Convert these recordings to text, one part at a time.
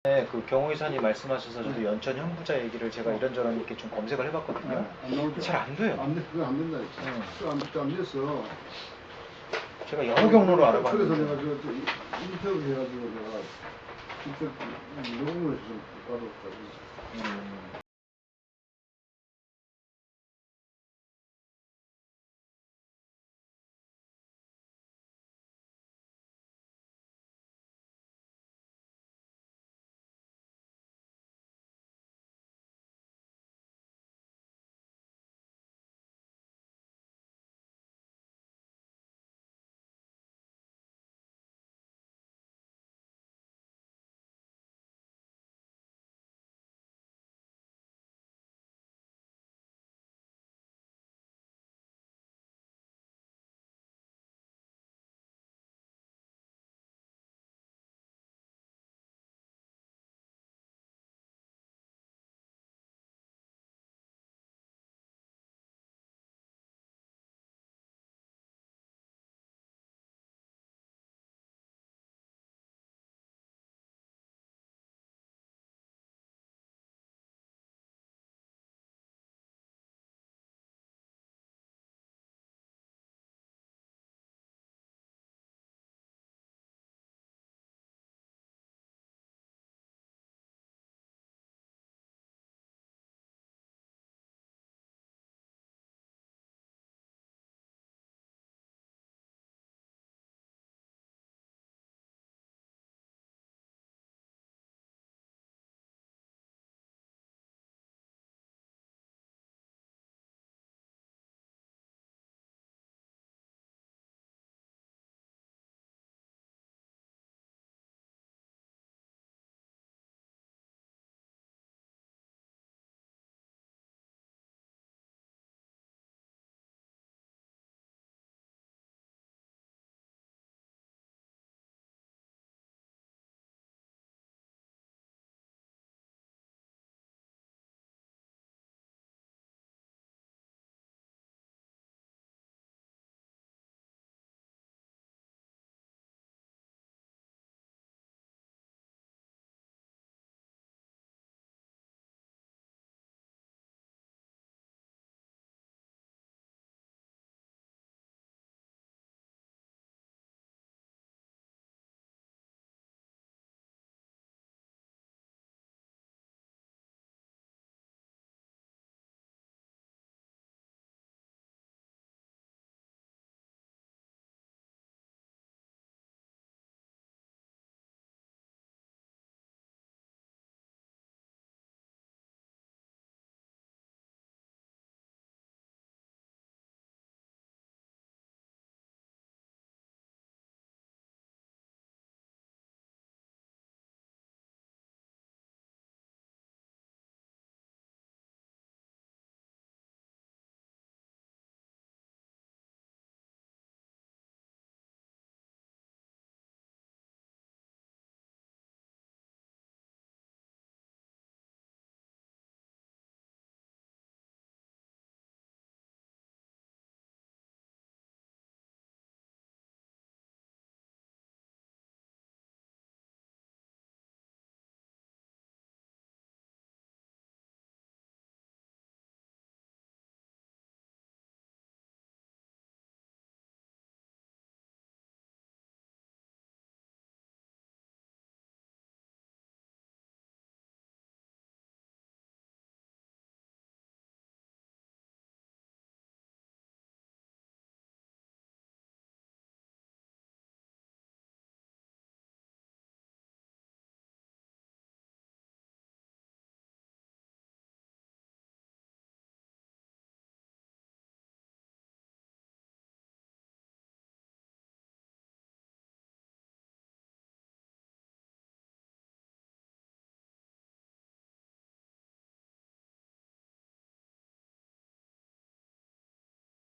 네, 그 경호이사님 말씀하셔서 저도 연천 형부자 얘기를 제가 이런저런 이렇게 좀 검색을 해봤거든요. 잘 안 돼요. 그거 안 된다. 안 돼서. 제가 여러 경로로 그래서 알아봤는데. 내가 인터뷰 해가지고 내가 직접 녹음을 좀 받았거든요.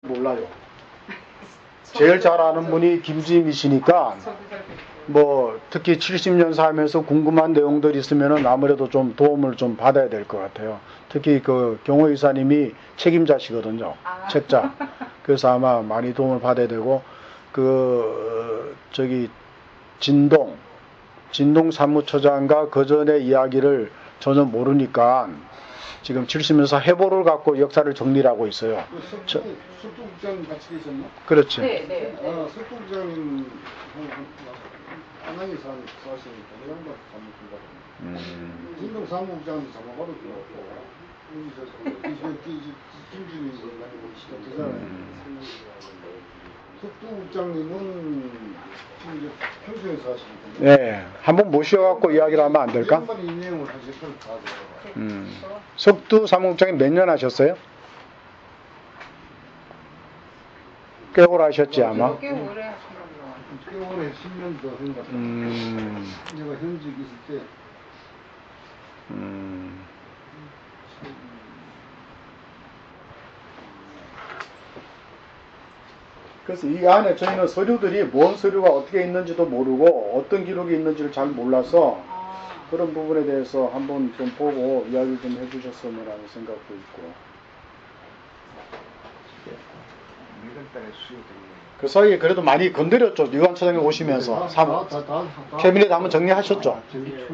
몰라요. 제일 잘 아는 분이 김지임이시니까 뭐 특히 70년 살면서 궁금한 내용들이 있으면은 아무래도 좀 도움을 좀 받아야 될 것 같아요. 특히 그 경호이사님이 책임자시거든요. 책자. 그래서 아마 많이 도움을 받아야 되고 저기 진동 진동 사무처장과 그 전의 이야기를 전혀 모르니까 지금 70년사 해보를 갖고 역사를 정리를 하고 있어요. 석도국장 같이 계셨나? 그렇지. 네. 아, 석도국장님 안양에 사시니까 해양박 사무국장. 진동 사무국장도 장관으로 들어왔고 김준희 의원님 석도국장님은 지금 이제 평소에 사시거든요. 네, 한번 모셔갖고 이야기를 하면 안 될까? 양반이 이 내용을 한 10분 다 들어요. 석두 사무국장님 몇 년 하셨어요? 꽤 오래 하셨지 아마. 꽤 오래 하신 걸로. 꽤 오래 10년 더 한 것 같아요. 내가 현직 있을 때 그래서 이 안에 저희는 서류들이 뭔 서류가 어떻게 있는지도 모르고 어떤 기록이 있는지를 잘 몰라서 그런 부분에 대해서 한번 좀 보고 이야기 좀 해주셨으면 하는 생각도 있고. 그 사이에 그래도 많이 건드렸죠. 유관 차장님 오시면서 캐비넷 한번 정리하셨죠. 네.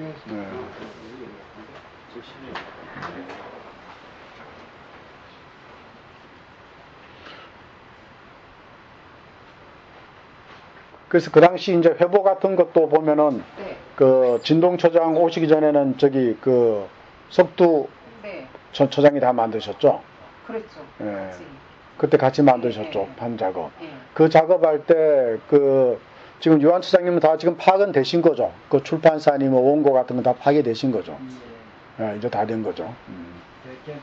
그래서 그 당시 이제 회보 같은 것도 보면은 네. 그 진동처장 오시기 전에는 저기 그 석두 네. 처장이 다 만드셨죠. 그랬죠. 예. 같이. 그때 같이 만드셨죠. 네. 판 작업. 네. 그 작업할 때 그 지금 유한 처장님은 다 지금 파악은 되신 거죠. 그 출판사 아니면 원고 같은 건 다 파악이 되신 거죠. 예, 이제 다 된 거죠. 저기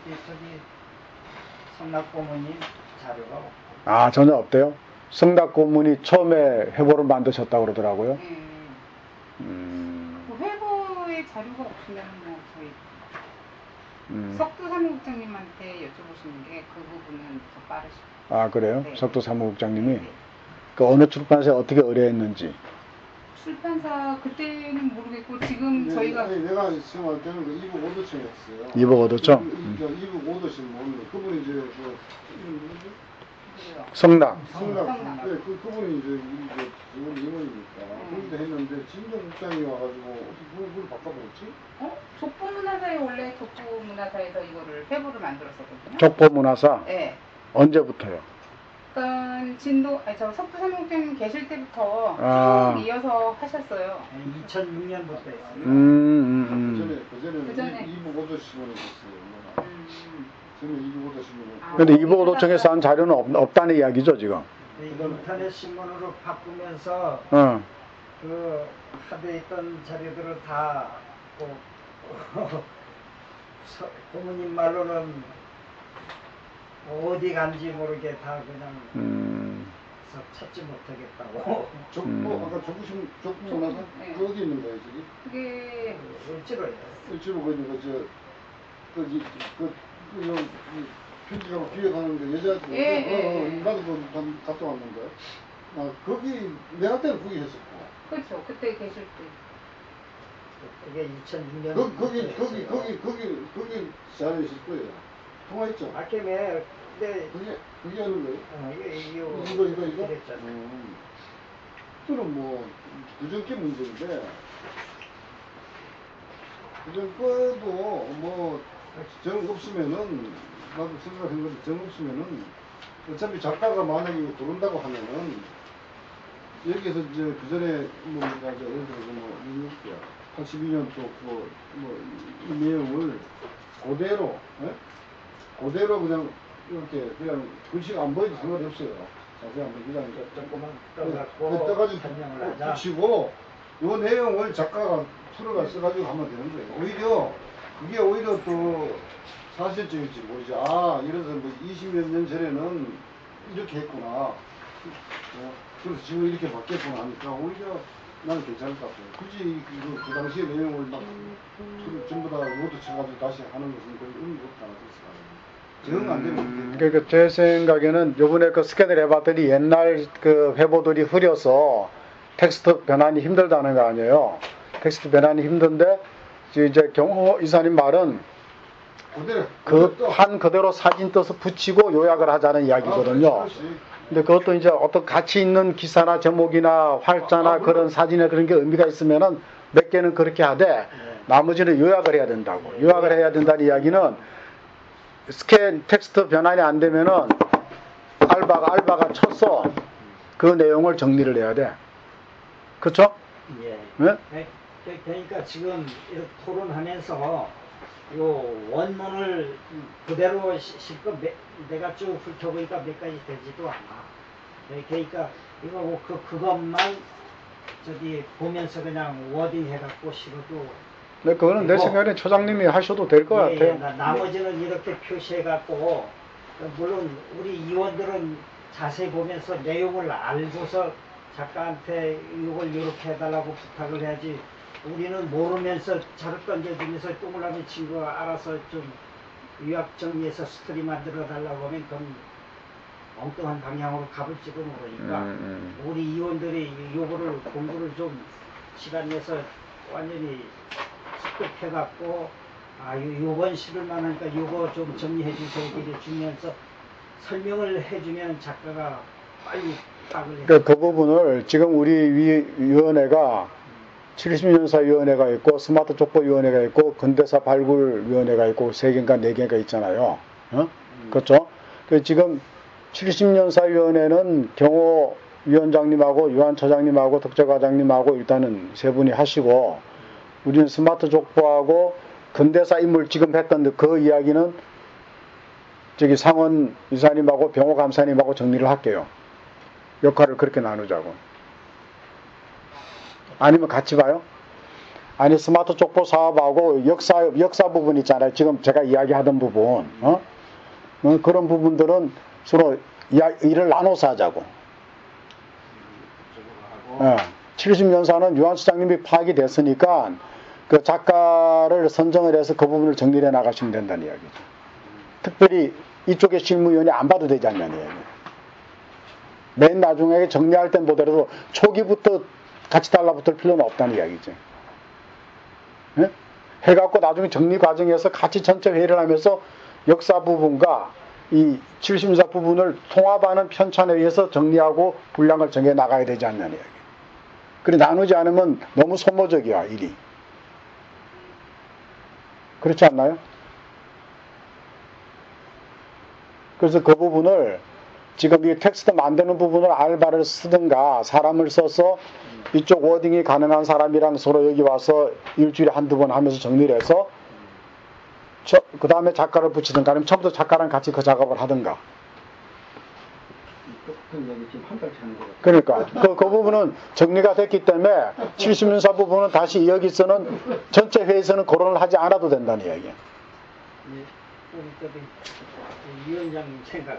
성락고모님 자료가 없고. 아, 전혀 없대요? 성닭고문이 처음에 회보를 만드셨다고 그러더라고요. 네. 그 회보의 자료가 없으면 뭐 저희 석두 사무국장님한테 여쭤보시는 게 그 부분은 더 빠르시고. 아, 그래요? 네. 석도 사무국장님이? 네. 그 어느 출판사에 어떻게 의뢰했는지. 출판사 그때는 모르겠고 지금 저희가 내가 지금 할 때는 그 이북 오도청에 했어요. 이북 오도청? 이북 오도청 모르는 그분이 이제 그 성남. 성남. 성남. 네, 그분이 이제 이분 임원이니까 거기다 했는데 진정국장이 와가지고 어떻게 그걸 바꿔버렸지? 족보문화사에 원래 족보문화사에서 이거를 회보를 만들었었거든요. 족보문화사? 네. 언제부터요? 그러니까 저 석두 사무국장님 계실 때부터 쭉 이어서 하셨어요. 2006년부터 했어요. 그 전에 전에. 이북 오도신문에 했어요. 저는 이북 오도신문에. 근데 이북 오도청에서 한 자료는 없다는 이야기죠, 지금? 인터넷 신문으로 바꾸면서 그 하도에 있던 자료들을 다 고모님 말로는 어디 간지 모르게 다 그냥 찾지 못하겠다고. 아까 족보문화사 네. 그 어디 있는 거예요, 저기? 그게 을지로예요. 일주로 그 있는 편집하고 기획하는 거 여자 나도 그 갔다 왔는데 거기 내가 때는 거기 했었고 그렇죠. 그때 계실 때. 그게 2006년. 거기 자리에 있을 거예요. 통화했죠? 아낌에 근데 그게 하는 거예요? 이거? 그랬잖아. 그거는 뭐 그저께 문제인데 그저께도 뭐 정 없으면은 나도 생각한 건데 정 없으면은 어차피 작가가 만약에 들어온다고 하면은 여기에서 이제 그 전에 뭐 예를 들어서 뭐 82년 또 이 내용을 그대로 그대로 그냥 이렇게 그냥 글씨가 안 보여도 상관이 없어요. 자세히 안 보이면 조금만 떠가지고 설명을 하자. 붙이고 이 내용을 작가가 풀어가 써가지고 하면 되는 거예요. 그게 오히려 또 사실적일지 모르지. 이래서 뭐 20몇 년 전에는 이렇게 했구나. 그래서 지금 이렇게 바뀌었구나 하니까 오히려 나는 괜찮을 것 같아요. 굳이 그 당시의 내용을 막 전부 다 모두 쳐가지고 다시 하는 것은 별 의미가 없다고 생각해요. 정 안 되면 그러니까 제 생각에는 요번에 그 스캔을 해봤더니 옛날 그 회보들이 흐려서 텍스트 변환이 힘들다는 거 아니에요. 텍스트 변환이 힘든데 이제 경호 이사님 말은 그 판 그대로 사진 떠서 붙이고 요약을 하자는 이야기거든요. 근데 그것도 이제 어떤 가치 있는 기사나 제목이나 활자나 그런 사진에 그런 게 의미가 있으면은 몇 개는 그렇게 하되 나머지는 요약을 해야 된다고. 요약을 해야 된다는 이야기는 스캔 텍스트 변환이 안 되면은 알바가 쳤어. 그 내용을 정리를 해야 돼. 그렇죠? 예. 네? 그러니까 지금 이렇게 토론하면서 요 원문을 그대로 실컷 내가 쭉 훑어보니까 몇 가지 되지도 않아. 그러니까 이거 그것만 저기 보면서 그냥 워딩 해갖고 실어도. 네, 그거는 내 생각에는 초장님이 하셔도 될 것 같아요. 나머지는 이렇게 표시해갖고 물론 우리 의원들은 자세히 보면서 내용을 알고서 작가한테 이걸 이렇게 해달라고 부탁을 해야지. 우리는 모르면서 자료 던져주면서 동그라미 친 거 알아서 좀 요약 정리해서 스토리 만들어 달라고 하면 그건 엉뚱한 방향으로 가볼지도 모르니까 우리 의원들이 요거를 공부를 좀 시간 내서 완전히 습득해갖고 요번 시를만 하니까 요거 좀 정리해 주세요 이렇게 주면서 설명을 해주면 작가가 빨리 딱을 해. 그 부분을 지금 우리 위원회가 70년사 위원회가 있고 스마트 족보 위원회가 있고 근대사 발굴 위원회가 있고 3개인가 4개가 있잖아요. 그렇죠? 그 지금 70년사 위원회는 경호 위원장님하고 유한 처장님하고 덕재과장님하고 일단은 3분이 하시고 우리는 스마트 족보하고 근대사 인물 지금 했던 그 이야기는 저기 상원 이사님하고 병호 감사님하고 정리를 할게요. 역할을 그렇게 나누자고. 아니면 같이 봐요? 아니 스마트 족보 사업하고 역사 부분 있잖아요. 지금 제가 이야기하던 부분 그런 부분들은 서로 일을 나눠서 하자고. 70년사는 유한 수장님이 파악이 됐으니까 그 작가를 선정을 해서 그 부분을 정리해 나가시면 된다는 이야기죠. 특별히 이쪽에 실무위원이 안 봐도 되지 않냐는 이야기예요. 맨 나중에 정리할 땐 보더라도 초기부터 같이 달라붙을 필요는 없다는 이야기죠. 네? 해갖고 나중에 정리 과정에서 같이 전체 회의를 하면서 역사 부분과 이 70년사 부분을 통합하는 편찬에 의해서 정리하고 분량을 정해 나가야 되지 않냐는 이야기. 그래 나누지 않으면 너무 소모적이야 일이. 그렇지 않나요? 그래서 그 부분을 지금 이 텍스트 만드는 부분을 알바를 쓰든가 사람을 써서 이쪽 워딩이 가능한 사람이랑 서로 여기 와서 일주일에 한두 번 하면서 정리를 해서 그 다음에 작가를 붙이든가 아니면 처음부터 작가랑 같이 그 작업을 하든가. 그러니까 그 부분은 정리가 됐기 때문에 70년사 부분은 다시 여기서는 전체 회의에서는 거론을 하지 않아도 된다는 이야기예요. 위원장님 생각.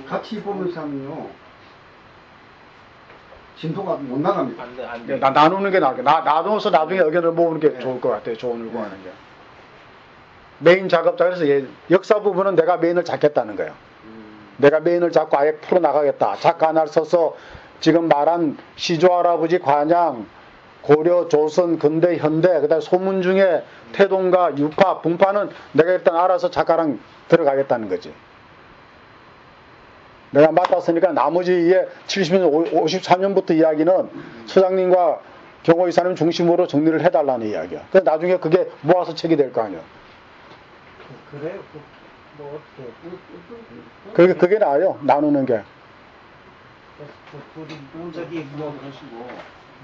같이 보면서 하면요 진도가 못 나갑니다. 안 돼. 나누는 게 나을게. 나눠서 나중에 의견을 모으는 게 좋을 것 같아요. 조언을 구하는 게. 메인 작업자에서 역사 부분은 내가 메인을 잡겠다는 거예요. 내가 메인을 잡고 아예 풀어나가겠다. 작가 하나를 써서 지금 말한 시조할아버지 관양, 고려, 조선, 근대, 현대, 그 다음에 소문 중에 태동가, 유파, 분파는 내가 일단 알아서 작가랑 들어가겠다는 거지. 내가 맡았으니까 나머지 70년, 53년부터 이야기는 소장님과 경호이사님 중심으로 정리를 해달라는 이야기야. 그래서 나중에 그게 모아서 책이 될 거 아니야. 그래요? 뭐 어떻게? 그게 나아요. 나누는 게. 저기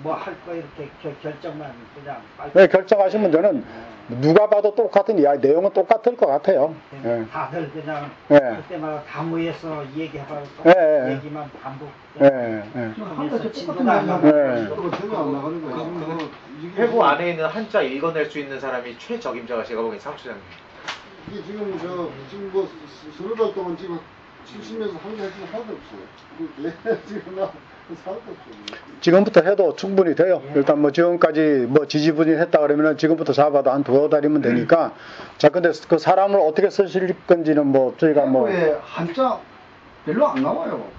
뭐 할 거 이렇게 결정만 그냥 빨리. 네, 결정하시면 저는 누가 봐도 똑같은 이야기, 내용은 똑같을 것 같아요. 예. 다들 그냥 예. 그때마다 다 모여서 얘기해봐요. 예. 얘기만 반복. 하면서 진도가 안 예. 전혀 안 나가는 거예요. 회부 안에 있는 한자 읽어낼 수 있는 사람이 최적임자가 제가 보기엔 상수장님. 이게 지금 지금 뭐 서너 달 동안 지금 70년에서 한개 해주는 하나도 없어요. 지금 나 사람도 없어요. 지금부터 해도 충분히 돼요. 일단 뭐 지금까지 뭐 지지부진했다 그러면은 지금부터 잡아도 한 두어 달이면 되니까. 자, 근데 그 사람을 어떻게 쓰실 건지는 뭐 저희가 뭐 한자 별로 안 나와요.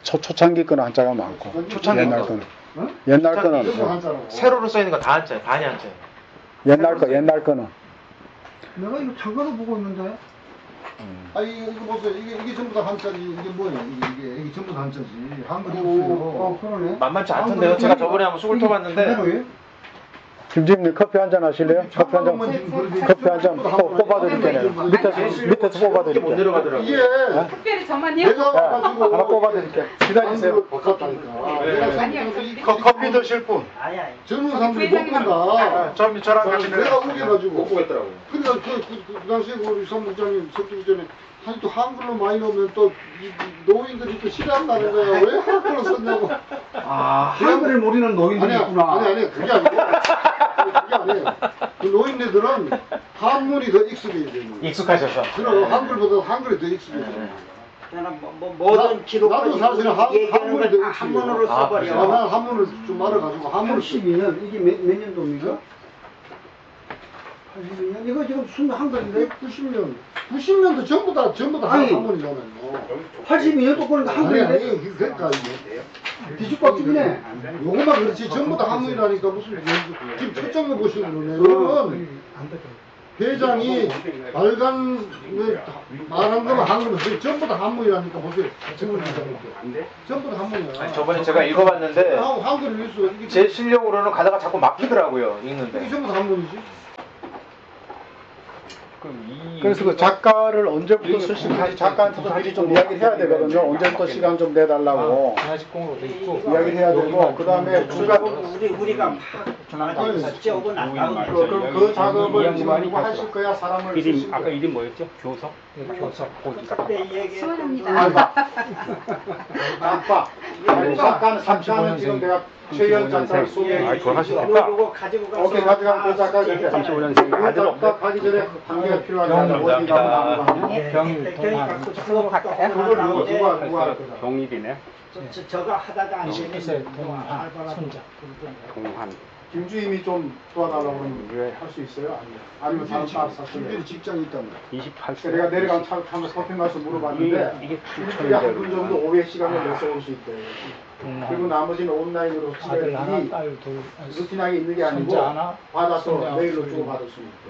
초창기 거는 한자가 많고 초창기 옛날 거. 거는 어? 옛날 거는 이것도 한자라고. 세로로 써 있는 건 다 한자예요. 반이 한자예요. 옛날 거는 내가 이거 장가로 보고 있는데. 아니 이거 보세요. 이게 전부 다 한자지. 이게 뭐예요? 이게 전부 다 한자지. 한글이 오, 없어요. 그러네. 만만치 않던데요. 제가 저번에 한번 쑥을 터봤는데 김지임님 커피 한 잔 하실래요? 커피 한 잔. 커피 한 잔 뽑아드릴게요. 밑에서 못 뽑아드릴게요. 내려가더라고요. 이게 특별히 저만요? 내가 와가지고 하나 뽑아드릴게요. 기다리세요. 바꿨다니까. 네. 내가 아니요, 생각해도 커피 드실 분. 아니 젊은 사람들이 못 부회장님 본다. 저랑 같이 내가 우겨가지고 못 보겠더라고요. 그러니까 그 당시에 우리 사무장님 석기 전에 아니 또 한글로 많이 넣으면 또 노인들이 또 싫어한다는 거야. 왜 한글로 썼냐고. 아, 한글을 모르는 노인들이 아니야, 있구나. 아니 그게 아니고 그게 아니에요. 그 노인네들은 한문이 더 익숙해야 되는 거예요. 익숙하셔서. 그럼 한글보다 한글이 더 익숙해야 되는 거예요. 그냥 모든 기록을 나도 사실은 얘기하는 한문이 더 걸 한문으로 아, 써버려. 그래요? 난 한문을 좀 알아가지고 한문을 82년 이게 몇 년도입니까? 82년 이거 지금 순 한글인데 90년도 전부 다 아니, 한문이잖아요. 82년도 보니까 한글인데 그러니까 이게 뒤죽박죽이네. 요것만 그렇지 전부 다 한문이라니까 무슨 지금 초점을 보시는 거네. 그러면 회장이 빨간 말한 거만 한글은 전부 다 한문이라니까 보세요. 지금 전부 다 한문이야. 아니, 저번에 제가 읽어봤는데 한글을 읽어 이게 제 실력으로는 가다가 자꾸 막히더라고요. 읽는데. 이게 전부 다 한문이지. 그래서 그 작가를 언제부터 쓸 수 있는지 작가한테도 미리 좀 이야기를 해야 되거든요. 언제부터 시간 좀 내달라고 이야기를 해야 되고 그 다음에 우리가 지역은 안 나오는 그럼 그 작업을 지금 누가 하실 거야? 사람을 이름 쓰실 아까 거야? 이름 뭐였죠? 교석? 교석 거기다. 수원입니다. 작가. 작가는 지금 내가 최연장자를 소개해 그걸 하시나? 그거 가지고 가서 오케이 가져간 그 작가 이렇게 35년생 아들 작가 가기 전에 관계가 필요하니까 어디 가면 병 갖고 그거 갈까요? 그걸 누가 할 거야? 동일이네. 저거 하다가 안 되면 동한. 김주임이 좀 도와달라고 그러면 할 수 있어요? 아니면 다른 사람 특별히 직장이 있다면 28세. 내가 내려가면 한번 커피 마셔 물어봤는데 이게 일주일에 한 분 정도 오후에 시간을 내서 올 수 있대요. 그리고 나머지는 온라인으로 아들 하나, 시간이 딸 둘, 루틴하게 있는 게 아니고 손자 하나, 받아서 손자 메일로 둘. 주고 받을 수 있대.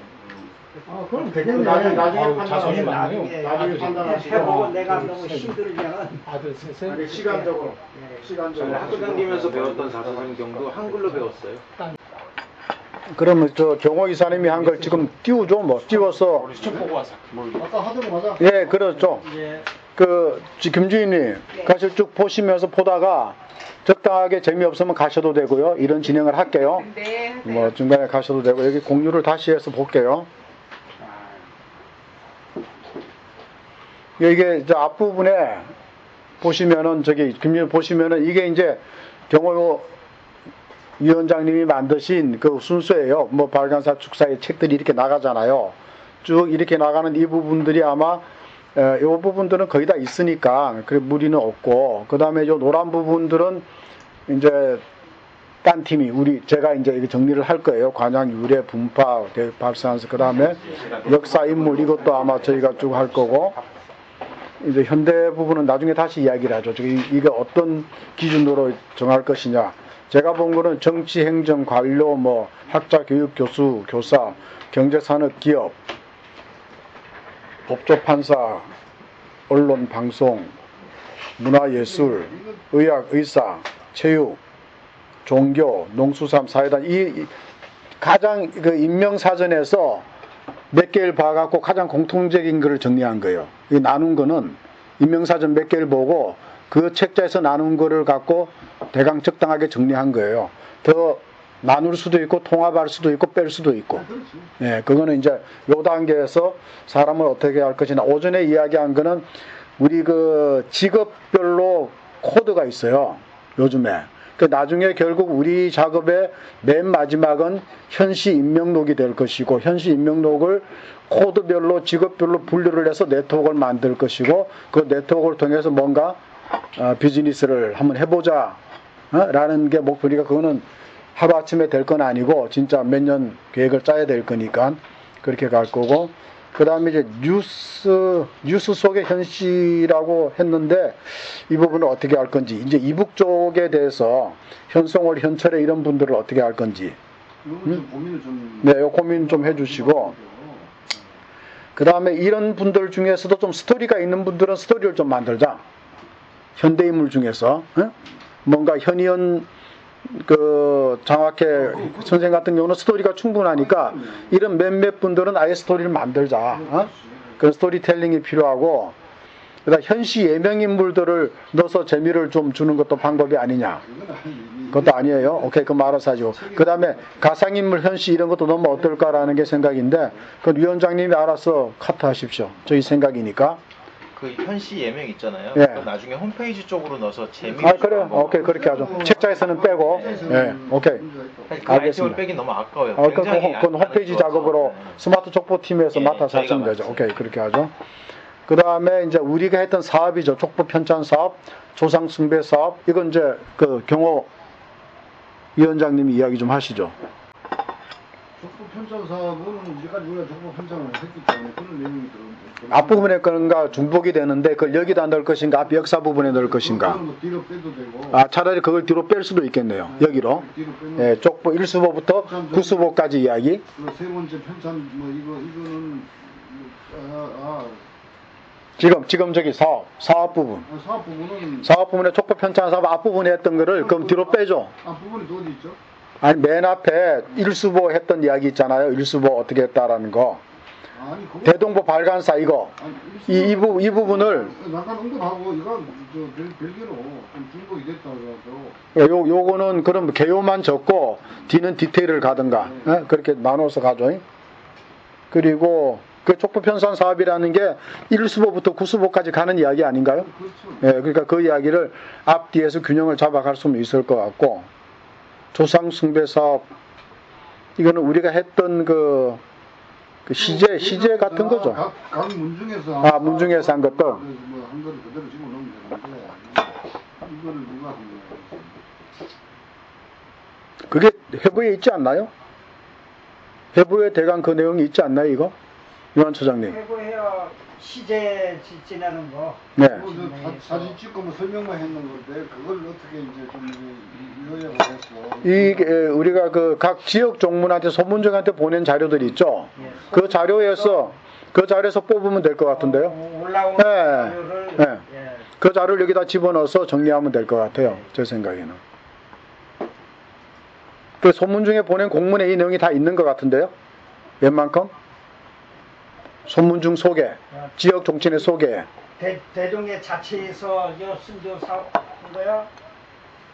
그럼 나중에 아유, 자손이 많아요. 나중에 판단하시고 해보고 내가 너무 힘들면 아들 셋에 아니, 시간적으로 학교 다니면서 배웠던 사사성경도 한글로 배웠어요. 그러면 저 경호 이사님이 한 걸 지금 띄우죠, 뭐 띄워서 보고 와서. 아까 하던 거 맞아? 예, 그렇죠. 이제 그 김주인님 가실 쭉 보시면서 보다가 적당하게 재미없으면 가셔도 되고요. 이런 진행을 할게요. 네, 하세요. 뭐 중간에 가셔도 되고 여기 공유를 다시 해서 볼게요. 이게 저 앞부분에 보시면은 저기 김주인 보시면은 이게 이제 경호 위원장님이 만드신 그 순서예요. 뭐 발간사 축사의 책들이 이렇게 나가잖아요. 쭉 이렇게 나가는 이 부분들이 아마 이 부분들은 거의 다 있으니까 그래 무리는 없고 그 다음에 요 노란 부분들은 이제 딴 팀이 제가 이제 이거 정리를 할 거예요. 관양 유래 분파 발산서 그 다음에 역사 인물 이것도 아마 저희가 쭉 할 거고 이제 현대 부분은 나중에 다시 이야기를 하죠. 이게 어떤 기준으로 정할 것이냐. 제가 본 거는 정치, 행정, 관료, 뭐 학자, 교육, 교수, 교사, 경제, 산업, 기업, 법조, 판사, 언론, 방송, 문화, 예술, 의학, 의사, 체육, 종교, 농수산, 사회단 이 가장 그 인명사전에서 몇 개를 봐갖고 가장 공통적인 것을 정리한 거예요. 이 나눈 거는 인명사전 몇 개를 보고 그 책자에서 나눈 거를 갖고 대강 적당하게 정리한 거예요. 더 나눌 수도 있고 통합할 수도 있고 뺄 수도 있고. 예, 그거는 이제 요 단계에서 사람을 어떻게 할 것이냐. 오전에 이야기한 거는 우리 그 직업별로 코드가 있어요. 요즘에. 그 나중에 결국 우리 작업의 맨 마지막은 현시 인명록이 될 것이고 현시 인명록을 코드별로 직업별로 분류를 해서 네트워크를 만들 것이고 그 네트워크를 통해서 뭔가 비즈니스를 한번 해보자 라는 게 목표니까 그거는 하루아침에 될 건 아니고 진짜 몇 년 계획을 짜야 될 거니까 그렇게 갈 거고 그 다음에 이제 뉴스 속의 현시라고 했는데 이 부분을 어떻게 할 건지 이제 이북 쪽에 대해서 현송월, 현철의 이런 분들을 어떻게 할 건지 이건 좀 고민을 좀 네, 요 고민 좀 해주시고 그 다음에 이런 분들 중에서도 좀 스토리가 있는 분들은 스토리를 좀 만들자. 현대인물 중에서 뭔가 현이현 장학회 선생 같은 경우는 스토리가 충분하니까 이런 몇몇 분들은 아예 스토리를 만들자. 그런 스토리텔링이 필요하고, 그다음 현시 예명 인물들을 넣어서 재미를 좀 주는 것도 방법이 아니냐. 그것도 아니에요. 오케이, 그럼 알아서 하죠. 그 다음에 가상인물 현시 이런 것도 넣으면 어떨까라는 게 생각인데, 그건 위원장님이 알아서 카트하십시오. 저희 생각이니까. 그 현시 예명 있잖아요. 예. 그건 나중에 홈페이지 쪽으로 넣어서 재미. 그래요. 오케이, 그렇게 하죠. 책자에서는 빼고. 예, 오케이. 그 아이템을 알겠습니다. 빼긴 너무 아까워요. 그건 홈페이지 작업으로 스마트 족보팀에서 예, 맡아서 저희가 하시면 되죠. 맡았어요. 오케이, 그렇게 하죠. 그 다음에 이제 우리가 했던 사업이죠. 족보 편찬 사업, 조상 숭배 사업. 이건 이제 그 경호 위원장님이 이야기 좀 하시죠. 족보 편찬 사업은 이제까지 우리가 족보 편찬을 했기 때문에 그런 내용이 들어오는데 앞부분에 건가 중복이 되는데 그걸 여기다 넣을 것인가 앞 역사 부분에 넣을 것인가. 뭐 뒤로 빼도 되고 차라리 그걸 뒤로 뺄 수도 있겠네요. 여기로. 뒤로 빼면 예, 족보 1수보부터 9수보까지 이야기. 그 세 번째 편찬 뭐 이거는 지금 저기 사업 부분. 사업 부분은 사업 부분에 족보 편찬 사업 앞부분에 했던 거를 그럼 뒤로 빼죠. 부분이 또 어디 있죠? 아니 맨 앞에 1수보 했던 이야기 있잖아요. 1수보 어떻게 했다라는 거. 아니 그거 대동보 발간사 이거. 이 부분을 잠깐 언급하고 이건 별개로 좀 중복이 됐다고 해서 요거는 그럼 개요만 적고 뒤는 디테일을 가든가 그렇게 나눠서 가죠. 그리고 그 족보 편찬 사업이라는 게 1수보부터 9수보까지 가는 이야기 아닌가요? 그렇죠. 예, 그러니까 그 이야기를 앞뒤에서 균형을 잡아갈 수는 있을 것 같고, 조상 숭배 사업 이거는 우리가 했던 그 시제 같은 거죠. 각 문중에서 문중에서 한 것들. 뭐한 거를 그대로 집어넣으면 되는데 이거를 누가 한 거예요? 그게 회부에 있지 않나요? 회부에 대강 그 내용이 있지 않나요, 이거? 유한 처장님. 해고해야 시제 지내는 거. 네. 사진 찍고 뭐 설명만 했는 건데 그걸 어떻게 이제 좀 요약을 해서 이게 우리가 그 각 지역 종문한테 소문정한테 보낸 자료들이 있죠. 예. 그 자료에서 뽑으면 될 것 같은데요. 올라온 네. 자료를 네. 예. 그 자료를 여기다 집어넣어서 정리하면 될 것 같아요. 제 생각에는. 그 소문중에 보낸 공문에 이 내용이 다 있는 것 같은데요. 웬만큼? 소문중 소개, 지역 종친의 소개. 대종의 자체에서 순조 사업한 거야.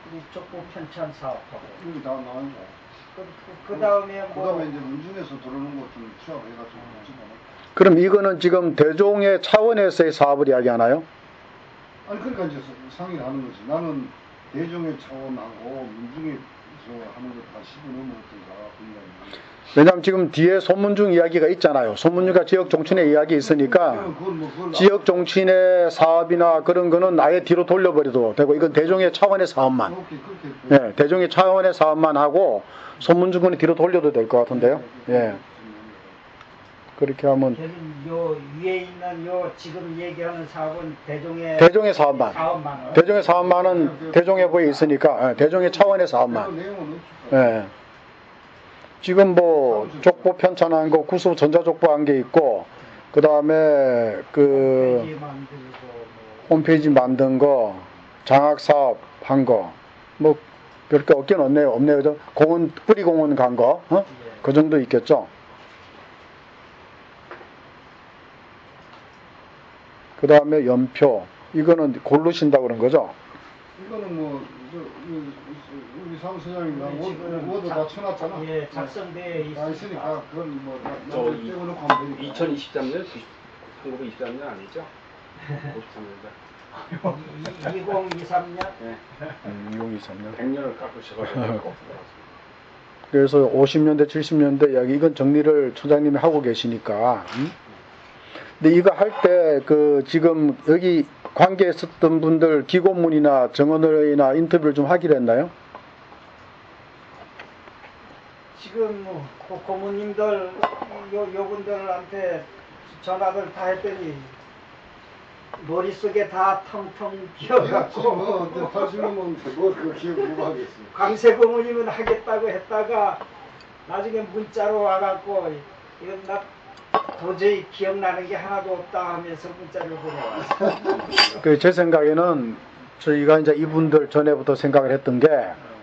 우리 족보 편찬 사업하고. 여기 다 나온 거. 그 다음에 뭐 그다음에 이제 문중에서 들어오는 것 좀 취합해가지고 집어넣어. 그럼 이거는 지금 대종의 차원에서의 사업을 이야기하나요? 아니 그러니까 이제 상의를 하는 거지. 나는 대종의 차원하고 문중에서 하는 거 다 집어넣으면 어떤가 분명히. 왜냐하면 지금 뒤에 소문중 이야기가 있잖아요. 소문중과 지역 종친의 이야기 있으니까 지역 종친의 사업이나 그런 거는 아예 뒤로 돌려버려도 되고 이건 대종의 차원의 사업만. 오케이, 그렇게 예, 대종의 차원의 사업만 하고 소문중은 뒤로 돌려도 될 것 같은데요. 예, 그렇게 하면 요 위에 있는 요 지금 얘기하는 사업은 대종의 사업만. 사업만. 대종의 사업만은 대종의 부에 있으니까 대종의 차원의 사업만. 내용은 없어. 예. 지금 뭐 족보 편찬한 거 구수 전자족보한 게 있고 그 다음에 그 페이지 만들고 뭐 홈페이지 만든 거 장학 사업 한 거 뭐 별게 없긴 없네요. 그죠? 공원 뿌리 공원 간 거 그 정도 있겠죠. 그 다음에 연표 이거는 고르신다고 그런 거죠. 이거는 뭐 우리 사무소장님과 모두 다 쳐놨잖아. 예, 작성돼 다 있으니까 그건 뭐 저 떼어놓고 하면 되니까. 2023년 1923년 아니죠? 53년자. 2023년 네. 2023년. 100년을 깎으셔가지고. 그래서 50년대 70년대 이야기 이건 정리를 처장님이 하고 계시니까. 근데 이거 할 때 그 지금 여기 관계에 있었던 분들 기고문이나 정언이나 인터뷰를 좀 하기로 했나요? 지금 고모님들 요분들한테 전화를 다 했더니 머릿속에 다 텅텅 비어갖고 뭐 80년은 뭐그 기억 누가 하겠어. 광세 고모님은 하겠다고 했다가 나중에 문자로 와갖고 이건 나 도저히 기억나는 게 하나도 없다 하면서 문자를 보내왔어요. 그 제 생각에는 저희가 이제 이분들 전에부터 생각을 했던 게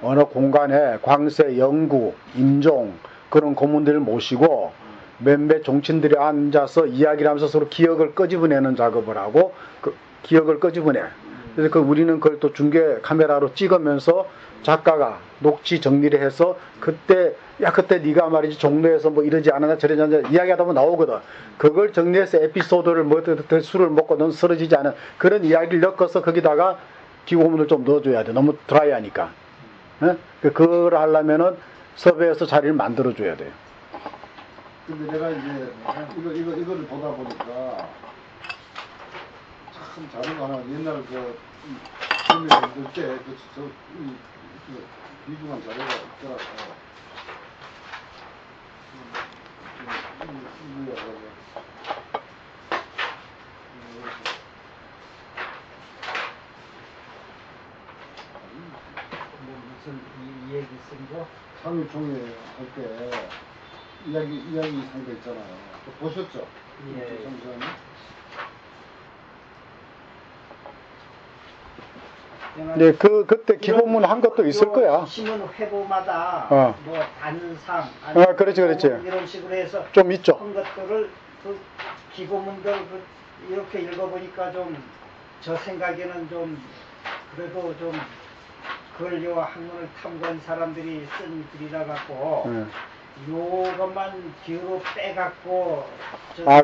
어느 공간에 광세, 영구, 임종 그런 고문들을 모시고 몇몇 종친들이 앉아서 이야기를 하면서 서로 기억을 끄집어내는 작업을 하고 그 기억을 끄집어내. 그래서 그 우리는 그걸 또 중계 카메라로 찍으면서 작가가 녹취 정리를 해서 그때 그때 네가 말이지 종로에서 뭐 이러지 않았나 저러지 않았나 이야기하다 보면 나오거든. 그걸 정리해서 에피소드를 뭐 술을 먹고 넌 쓰러지지 않은 그런 이야기를 엮어서 거기다가 기고문을 좀 넣어줘야 돼. 너무 드라이하니까. 그걸 하려면은 섭외해서 자리를 만들어줘야 돼요. 근데 내가 이제 이거를 보다 보니까 참 자료가 하나 옛날 film에 만들 때 비중한 자료가 있더라고. 뭐 무슨 이 얘기 쓴 거? 상위총회 할 때 이야기 한 거 있잖아요. 그거 보셨죠? 예. 잠시만요. 네, 그때 기고문 한 것도 있을 거야. 신문 회보마다 뭐 단상, 그렇지. 이런 식으로 해서 좀 있죠. 한 것들을 그 기고문들 이렇게 읽어보니까 좀 저 생각에는 좀 그래도 좀 그걸 요 학문을 탐구한 사람들이 쓴 글이라 갖고 요것만 뒤로 빼갖고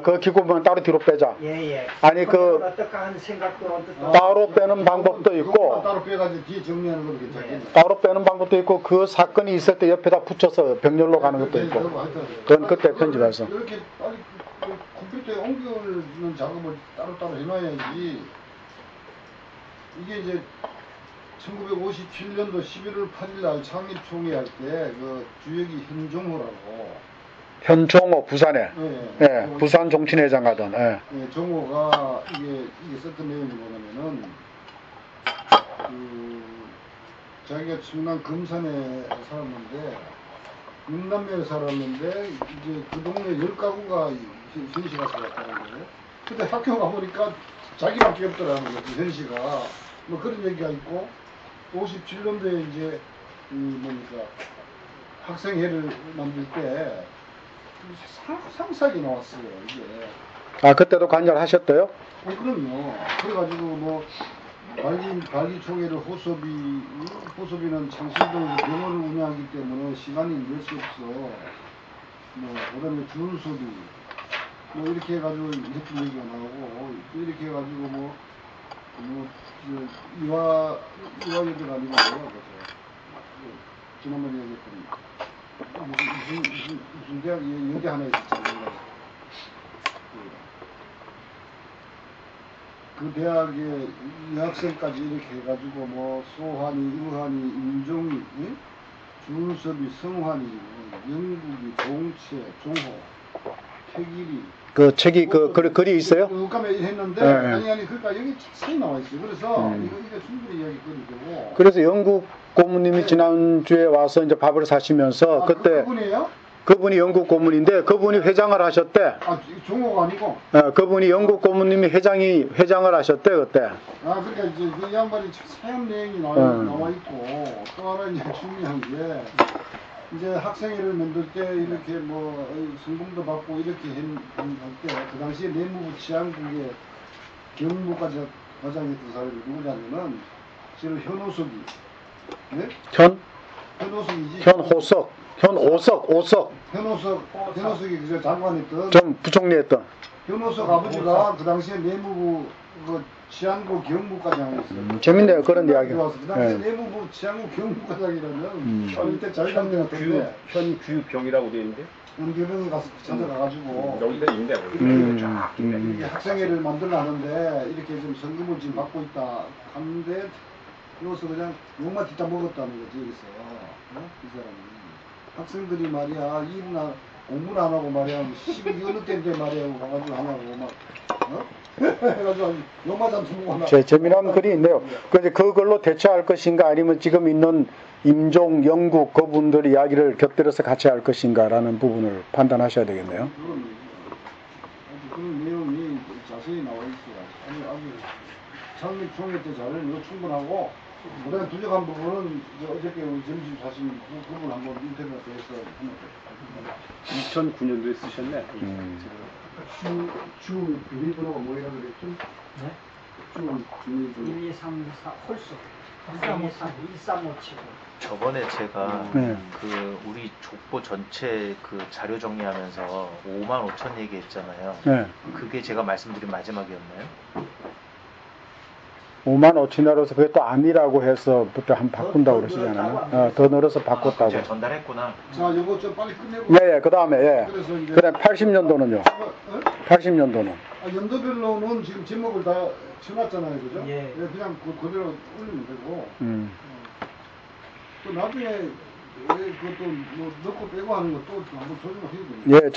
그 기고문 따로 뒤로 빼자. 예예. 아니 어떨까 하는 생각도 언뜻 따로 빼는 방법도 있고 따로 빼가지고 뒤에 정리하는 것도 괜찮겠네. 따로 빼는 방법도 있고 그 사건이 있을 때 옆에다 붙여서 병렬로 가는 것도 있고 그건 그때 편집해서 이렇게 빨리 컴퓨터에 옮기는 작업을 따로따로 해놔야지. 이게 이제 1957년도 11월 8일 날 창립총회 할 때 그 주역이 현종호라고. 현종호 부산에 예, 부산 종친회장 가던 예, 종호가 이게 썼던 내용이 뭐냐면은 자기가 충남 금산에 살았는데 6남매에 살았는데 이제 그 동네 10가구가 현시가 살았다는 거예요. 근데 학교 가보니까 자기밖에 없더라는 거지, 현시가. 뭐 그런 얘기가 있고 57년도에 이제 뭡니까 학생회를 만들 때 상세하게 나왔어요, 이게. 그때도 관여하셨대요? 그럼요. 그래가지고 뭐 발기총회를 호섭이는 창실동 병원을 운영하기 때문에 시간이 낼 수 없어. 뭐 그다음에 준섭이 뭐 이렇게 해가지고 이렇게 얘기가 나오고 이렇게 해가지고 이화여대가 아니고 뭐야 지난번에 얘기했던 무슨 대학 여대 하나 있었잖아요. 그 대학에 여학생까지 이렇게 해가지고 뭐 소환이, 유한이, 임종이, 준섭이, 성환이, 영국이, 종채, 종호, 태길이. 그 책이 글이 있어요? 국감에 했는데 네. 아니 그러니까 여기 자세히 나와 있어요. 그래서 이게 충분히 이야기거리 되고. 그래서 영국 고모님이 지난주에 와서 이제 밥을 사시면서 그때 그분이에요? 그분이 영국 고문인데 그분이 회장을 하셨대. 종호가 아니고. 그분이 영국 고문님이 회장을 하셨대 그때. 그러니까 이제 그 양반이 사연 내용이 나와 있고 또 하나 이제 중요한 게 이제 학생회를 만들 때 이렇게 뭐 성금도 받고 이렇게 할 때 그 당시에 내무부 치안국의 경무과장했던 사람이 누구냐면은 지금 현호석이. 네? 현호석이지. 현호석이 그저 장관했던. 좀 부총리했던. 현호석 아버지가 그 당시에 내무부 그 치안국 경무과장이었어요. 재밌네요 그런 이야기. 그 당시에 내무부 치안국 경무과장이라면 이때 자기가 되었던데. 현규병이라고 되어 있는데 연계병에 가서 찾아가가지고 여기다 있네. 쫙 이게 학생회를 만들려는데 이렇게 좀 성금을 지금 받고 있다 하는데 여기서 그냥 욕만 뒤따 먹었다는 거지 여기서 이 사람이 학생들이 말이야 일이나 공부를 안 하고 말이야 시비 어느 때인데 말이야 가가지고 하냐고 막 해가지고 욕만 좀 먹고 재미난 글이 있네요. 근데 그걸로 대처할 것인가 아니면 지금 있는 임종, 영국 그분들 이야기를 곁들여서 같이 할 것인가라는 부분을 판단하셔야 되겠네요. 창립 총회 때 자료는 이거 충분하고 그다음에 부족한 부분은 어저께 우리 점심 사신 그 부분 한번 인터넷에서 하면 2009년도에 쓰셨네. 주 비밀번호가 뭐라고 그랬죠? 네? 주 비밀번호 1, 2, 3, 4 홀수 1357. 저번에 제가 네. 그 우리 족보 전체 그 자료 정리하면서 5만 5천 얘기했잖아요. 네. 그게 제가 말씀드린 마지막이었나요? 5만 5천이라서 그게 또 아니라고 해서부터 한 바꾼다고 그러시잖아요. 더 늘어서 바꿨다고. 제가 전달했구나. 자 이거 좀 빨리 끝내고 예, 그 다음에, 예. 그래서 이제 그 다음에 80년도는요. 80년도는. 연도별로는 지금 제목을 다 쳐놨잖아요, 그죠? 예. 그냥 그대로 올리면 되고 또 나중에 그것도 뭐 넣고 빼고 하는 것도 한번 조정해야 됩니다. 예,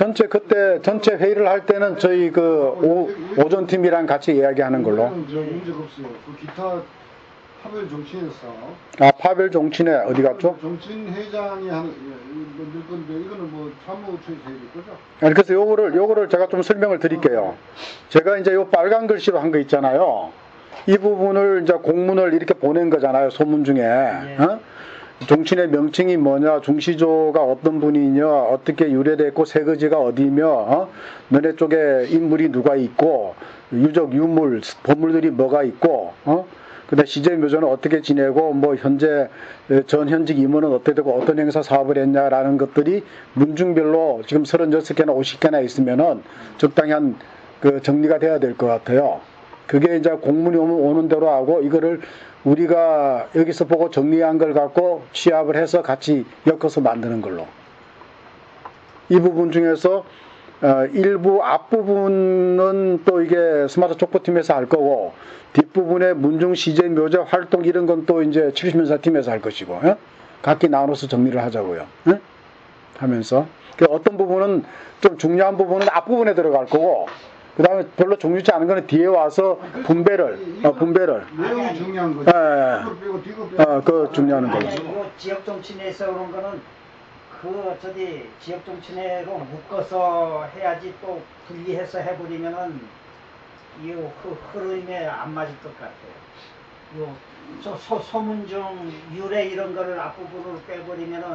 전체 회의를 할 때는 저희 그 오전팀이랑 같이 이야기하는 걸로. 문제가 없어요. 그 기타 파별 정치에서 아, 파별 종친회 어디 갔죠? 정친 회장이 하는 넣을 건데 이거는 뭐 사무처에서 해야 될 거죠? 아니, 그래서 요거를 제가 좀 설명을 드릴게요. 제가 이제 요 빨간 글씨로 한 거 있잖아요. 이 부분을 이제 공문을 이렇게 보낸 거잖아요. 소문 중에. 어? 종친의 명칭이 뭐냐, 중시조가 어떤 분이냐, 어떻게 유래됐고 세거지가 어디며, 너네 쪽에 인물이 누가 있고, 유적 유물 보물들이 뭐가 있고, 그다음 시제 묘조는 어떻게 지내고, 뭐 현재 전현직 임원은 어떻게 되고 어떤 행사 사업을 했냐라는 것들이 문중별로 지금 36개나 50개나 있으면은 적당히 한 그 정리가 돼야 될 것 같아요. 그게 이제 공문이 오는 대로 하고 이거를 우리가 여기서 보고 정리한 걸 갖고 취합을 해서 같이 엮어서 만드는 걸로. 이 부분 중에서 일부 앞부분은 또 이게 스마트 촉보팀에서 할 거고 뒷부분에 문중 시제 묘제 활동 이런 건 또 이제 70년사팀에서 할 것이고 각기 나눠서 정리를 하자고요. 하면서 어떤 부분은 좀 중요한 부분은 앞부분에 들어갈 거고 그 다음에 별로 중요치 않은 거는 뒤에 와서 분배를. 내용이 중요한 거죠. 이걸 빼고 뒤로 빼고. 그 중요한 걸로. 이거 지역 정치내에서 그런 거는 지역 정치내로 묶어서 해야지 또 분리해서 해버리면은 이 흐름에 안 맞을 것 같아요. 소문중 유래 이런 거를 앞부분으로 빼버리면은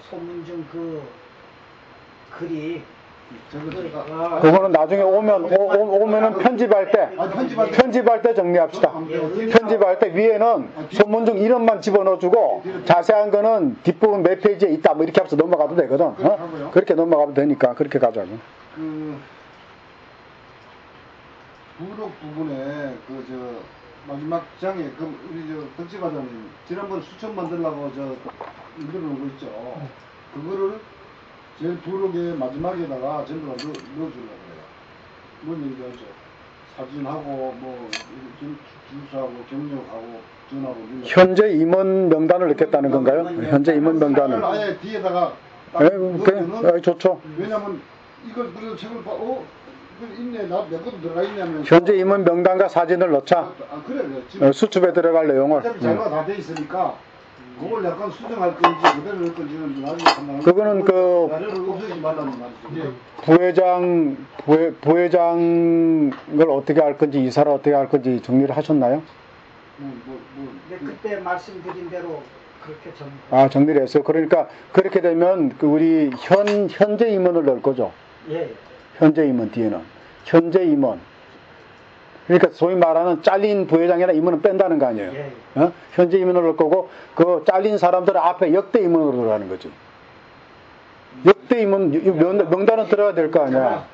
소문중 그 글이 그거는 나중에 오면은 편집할 때 정리합시다. 편집할 때 위에는 소문중 이름만 집어넣어주고 자세한 거는 뒷부분 몇 페이지에 있다 뭐 이렇게 해서 넘어가도 되거든. 그렇게 넘어가도 되니까 그렇게 가자고. 그 부록 부분에 마지막 장에 우리 덕지과장님 지난번 수첩 만들려고 만들어놓은 거 있죠. 그거를 제일 부록의 마지막에다가 전부 다 넣어주려고 그래요. 뭔 얘기도 하죠. 사진하고 뭐 주소하고 경력하고 전화하고 현재 임원 명단을 넣겠다는 건가요? 현재 임원 명단을. 아예 뒤에다가 그래, 좋죠. 왜냐면 이걸 그래도 책을 봐, 이거 있네, 내 것도 들어가 있냐면. 현재 임원 명단과 사진을 넣자. 그래. 지금 수첩에 들어갈 내용을. 어차피 자료가 다 돼 있으니까 그걸 약간 수정할 건지 그대로 넣을 건지는 나중에 판단하고. 그거는 자료를 없애지 말라는 말이죠. 부회장을 어떻게 할 건지 이사를 어떻게 할 건지 정리를 하셨나요? 근데 그때 말씀드린 대로 그렇게 정리를 했어요. 그러니까 그렇게 되면 우리 현재 임원을 넣을 거죠. 예. 현재 임원 뒤에는 현재 임원. 그러니까 소위 말하는 잘린 부회장이나 임원은 뺀다는 거 아니에요. 예. 현재 임원을 넣을 거고 그 잘린 사람들 앞에 역대 임원으로 들어가는 거지. 역대 임원 명단은 들어가야 될 거 아니야.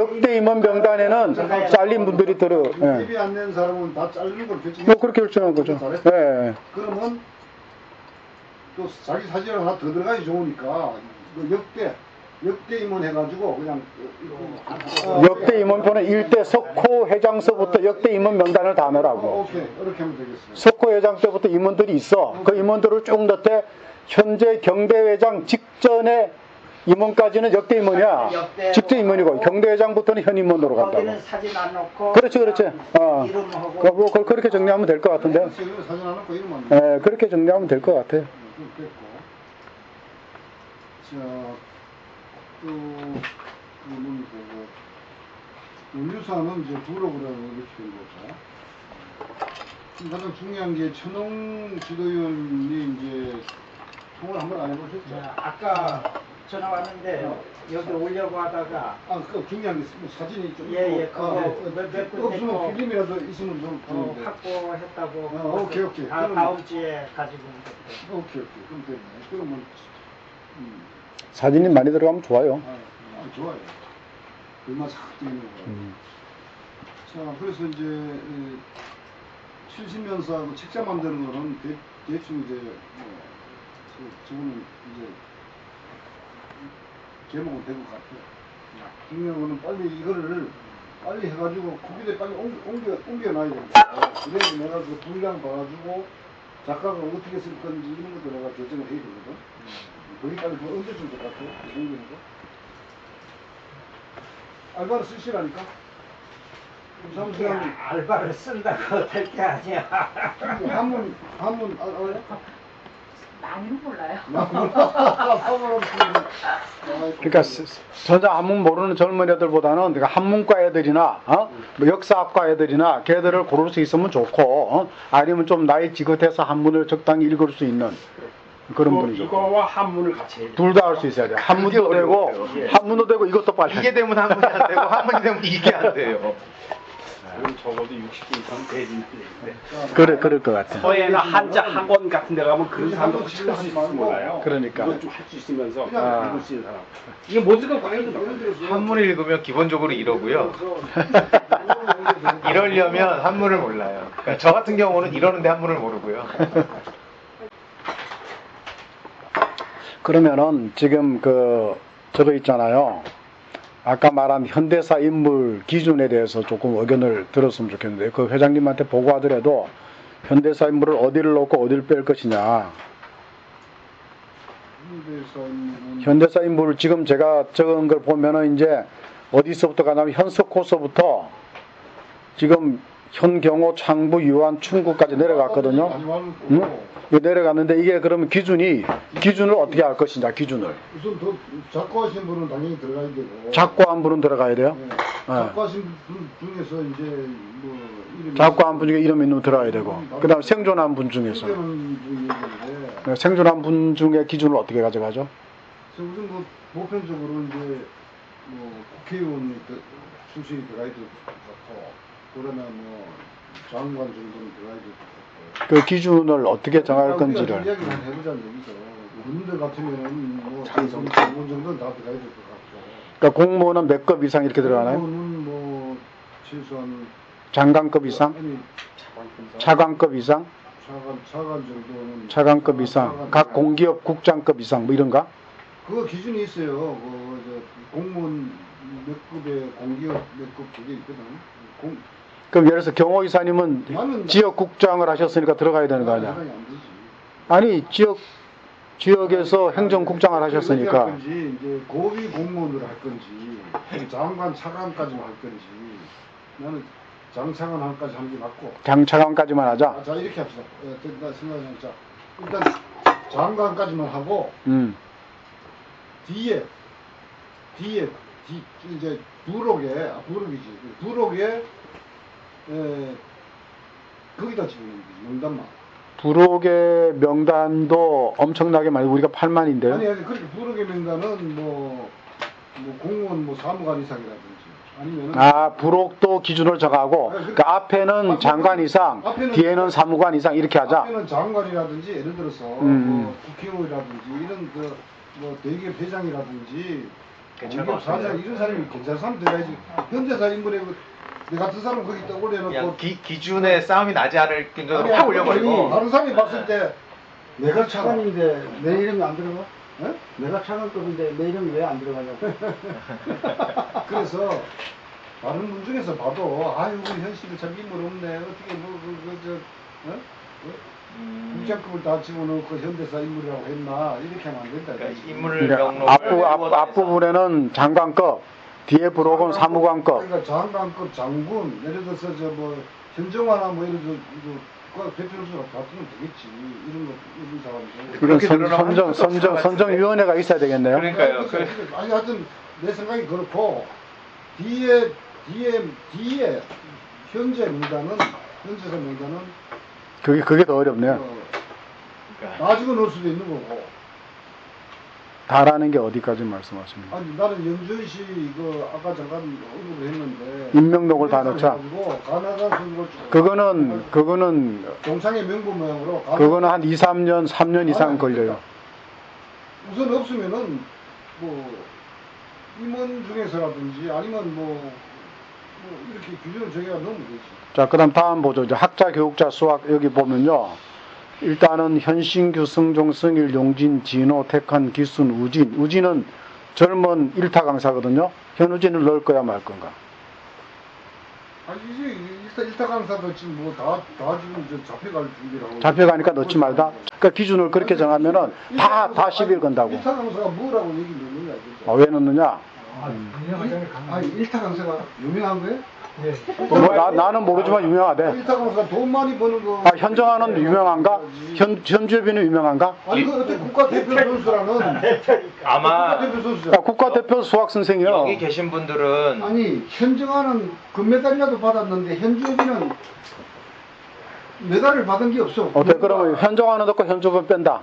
역대 임원 명단에는 잘린 분들이 들어. TV 안 낸 사람은 다 자르는 걸 결정. 뭐 그렇게 결정한 거죠. 예. 그러면 또 자기 사진을 하나 더 들어가기 좋으니까 역대 임원 해가지고 그냥 역대 임원표는 일대 석호 회장서부터 역대 임원 명단을 다 넣으라고. 오케이, 이렇게 하면 되겠어요. 석호 회장 때부터 임원들이 있어. 그 임원들을 쭉 넣되 현재 경대회장 직전에 임원까지는 역대 임원이야. 직전 임원이고 경대회장부터는 현 임원으로 간다고. 거기는 사진 안 넣고. 그렇지. 이름하고. 그렇게 정리하면 될 것 같은데. 사진 안 넣고 이름만. 예, 그렇게 정리하면 될 것 같아요. 됐고. 물류사는 이제 부록으로 이렇게 된 거죠. 가장 중요한 게 천홍 지도위원이 이제 통을 한번 안 해보셨죠? 자, 아까 전화 왔는데 여기 오려고 하다가 그 중요한 게 사진이 좀 예, 있고, 그거 몇 분 없으면 됐고 필름이라도 있으면 좀 좋은데. 확보했다고. 오케이. 다음 주에 가지고 오겠대. 오케이. 그럼 되네. 그러면 사진이 많이 들어가면 좋아요. 좋아요. 얼마 싹 뛰는 거. 자, 그래서 이제 70년사하고 책자 만드는 거는 대충 이제 저거는 이제 제목은 된 것 같아요. 중요한 거는 빨리 이거를 빨리 해가지고 거기에 빨리 옮겨놔야 된다. 그래서 내가 그 분량 봐가지고 작가가 어떻게 쓸 건지 이런 것도 내가 결정을 해야 되거든. 거기까지 뭐 언제쯤 될 것 같아요? 옮기는 거? 알바를 쓰시라니까? 잠시만. 알바를 쓴다고 될 게 아니야. 한문 알아요? 많이는 몰라요. 그러니까 전자 한문 모르는 젊은 애들보다는 그러니까 한문과 애들이나 뭐 역사학과 애들이나 걔들을 고를 수 있으면 좋고 아니면 좀 나이 지긋해서 한문을 적당히 읽을 수 있는 그런 분이죠. 이거와 한문을 같이 해야 돼. 둘 다 할 수 있어야 돼. 한문도 되고 한문도 되고 이것도 빨리. 이게 되면 한문이 안 되고 한문이 되면 이게 안 돼요. 그럼 적어도 60분 이상 되는 데 그럴 것 같아. 서예나 한자 학원 같은 데 가면 그런 사람도 훨씬 할수 있을지 몰라요. 그러니까. 이건 좀 할 수 있으면서 아. 읽을 수 있는 사람. 이게 모두가 과연 한문을 읽으면 기본적으로 이러고요. 이러려면 한문을 몰라요. 그러니까 저 같은 경우는 이러는데 한문을 모르고요. 그러면은 지금 저거 있잖아요. 아까 말한 현대사 인물 기준에 대해서 조금 의견을 들었으면 좋겠는데 그 회장님한테 보고하더라도 현대사 인물을 어디를 넣고 어디를 뺄 것이냐. 현대사 인물을 지금 제가 적은 걸 보면은 이제 어디서부터 가냐면 현석호서부터 지금 현경호, 창부, 유한, 충구까지 내려갔거든요. 이거 내려갔는데 이게 그러면 기준을 어떻게 할 것이냐, 기준을. 우선 더 작고하신 분은 당연히 들어가야 되고. 작고한 분은 들어가야 돼요. 네. 작고하신 분 중에서 이제 뭐 이름이 작고한 분 중에 이름 있는 분 들어가야 되고. 그 다음 생존한 분 중에서. 생존한 분이 있는데 생존한 분 중에 기준을 어떻게 가져가죠? 그래서 우선 뭐 보편적으로 이제 뭐 국회의원 출신이 들어가야 될 것 같고, 그러면 뭐 장관 정도는 들어가야 될 것 같고. 그 기준을 어떻게 정할 우리가 건지를. 이야기를 한번 해보자는 얘기죠. 군대 같으면은 뭐 장관 정도는 다 들어가야 될 것 같고. 그러니까 공무원은 몇 급 이상 이렇게 들어가나요? 공무원은 뭐 최소한 장관급 이상? 아니 차관급 이상? 차관 정도는 차관급 이상? 각 공기업 국장급 이상 뭐 이런가? 그거 기준이 있어요. 공무원 몇 급에 공기업 몇 급 그게 있거든. 그럼 예를 들어서 경호 이사님은 나는 지역국장을 하셨으니까 들어가야 되는 거 아니야? 안 되지. 아니 지역에서 행정국장을 하셨으니까. 할 건지 이제 고위 공무원으로 할 건지 장관 차관까지만 할 건지 나는 장차관 한까지 하는 게 맞고. 장차관까지만 하자. 자 이렇게 합시다. 나 생각하면 자 일단 장관까지만 하고 뒤에 이제 부록에 거기다 집어넣는 거지 명단만. 부록의 명단도 엄청나게 많이 우리가 8만인데요. 아니 그렇게 부록의 명단은 뭐 공무원 뭐 사무관 이상이라든지 아니면은 부록도 기준을 정하고 그 앞에는 장관 이상, 뒤에는 사무관 이상 이렇게 하자. 앞에는 장관이라든지 예를 들어서 뭐 국회의원이라든지 이런 뭐 대기업 회장이라든지 공기업 사장 이런 사람이 괜찮은 사람 들어야지. 현대사 인물에 내 같은 사람 거기 딱 올려놓고 기준에 싸움이 나지 않을 정도로 확 올려버리고. 다른 사람이 봤을 때 내가 차관인데 내 이름이 안 들어가? 내가 차관급인데 내 이름이 왜 안 들어가냐고. 그래서 다른 분 중에서 봐도 아유 우리 현실이 참 인물 없네 어떻게 국장급을 다 집어넣고 현대사 인물이라고 했나 이렇게 하면 안 된다. 그러니까 인물 그러니까 명록 앞부분에는 장관급, 뒤에 부록은 사무관급. 그러니까 장관급 장군 예를 들어서 뭐 현정화나 뭐 예를 들어서 대표로서 같으면 되겠지 이런 사람들. 이건 선정위원회가 있어야 되겠네요. 그러니까요. 아니 하여튼 내 생각이 그렇고 뒤에 뒤에 현재 명단은 그게 더 어렵네요. 그러니까 나중에 넣을 수도 있는 거고. 다라는 게 어디까지 말씀하십니까? 아니 나는 연주시 이거 아까 잠깐 언급을 했는데 임명록을 다 넣자. 가나다 선거 그거는 동창의 명부 모양으로 그거는 한 2, 3년, 3년 이상 걸려요. 우선 없으면은 뭐 임원 중에서라든지 아니면 뭐 이렇게 규정을 정해가 넣으면 되지. 자, 그다음 다음 보죠. 이제 학자, 교육자, 수학 여기 보면요. 일단은 현신규, 승종, 승일, 용진, 진호, 택한, 기순, 우진. 우진은 젊은 일타 강사거든요. 현우진을 넣을 거야 말 건가? 아니 이제 일타 강사도 지금 뭐 다 지금 이제 잡혀갈 준비를 하고. 잡혀가니까 넣지 말다. 그러니까 기준을 그렇게 정하면은 다 시비를 건다고. 일타 강사가 뭐라고 얘기를 넣느냐 이거죠. 왜 넣느냐? 아니 일타 강사가 유명한 거예요? 나는 모르지만 유명하대. 일타 강사가 돈 많이 버는 거. 현정아는 유명한가? 현주엽이는 유명한가? 아니 그 어때 국가대표 선수라는 아마 국가대표 선수야. 국가대표 수학 선생이요. 여기 계신 분들은 아니 현정아는 금메달이라도 받았는데 현주엽이는 메달을 받은 게 없어. 어때? 그러면 현정아는 넣고 현주엽은 뺀다.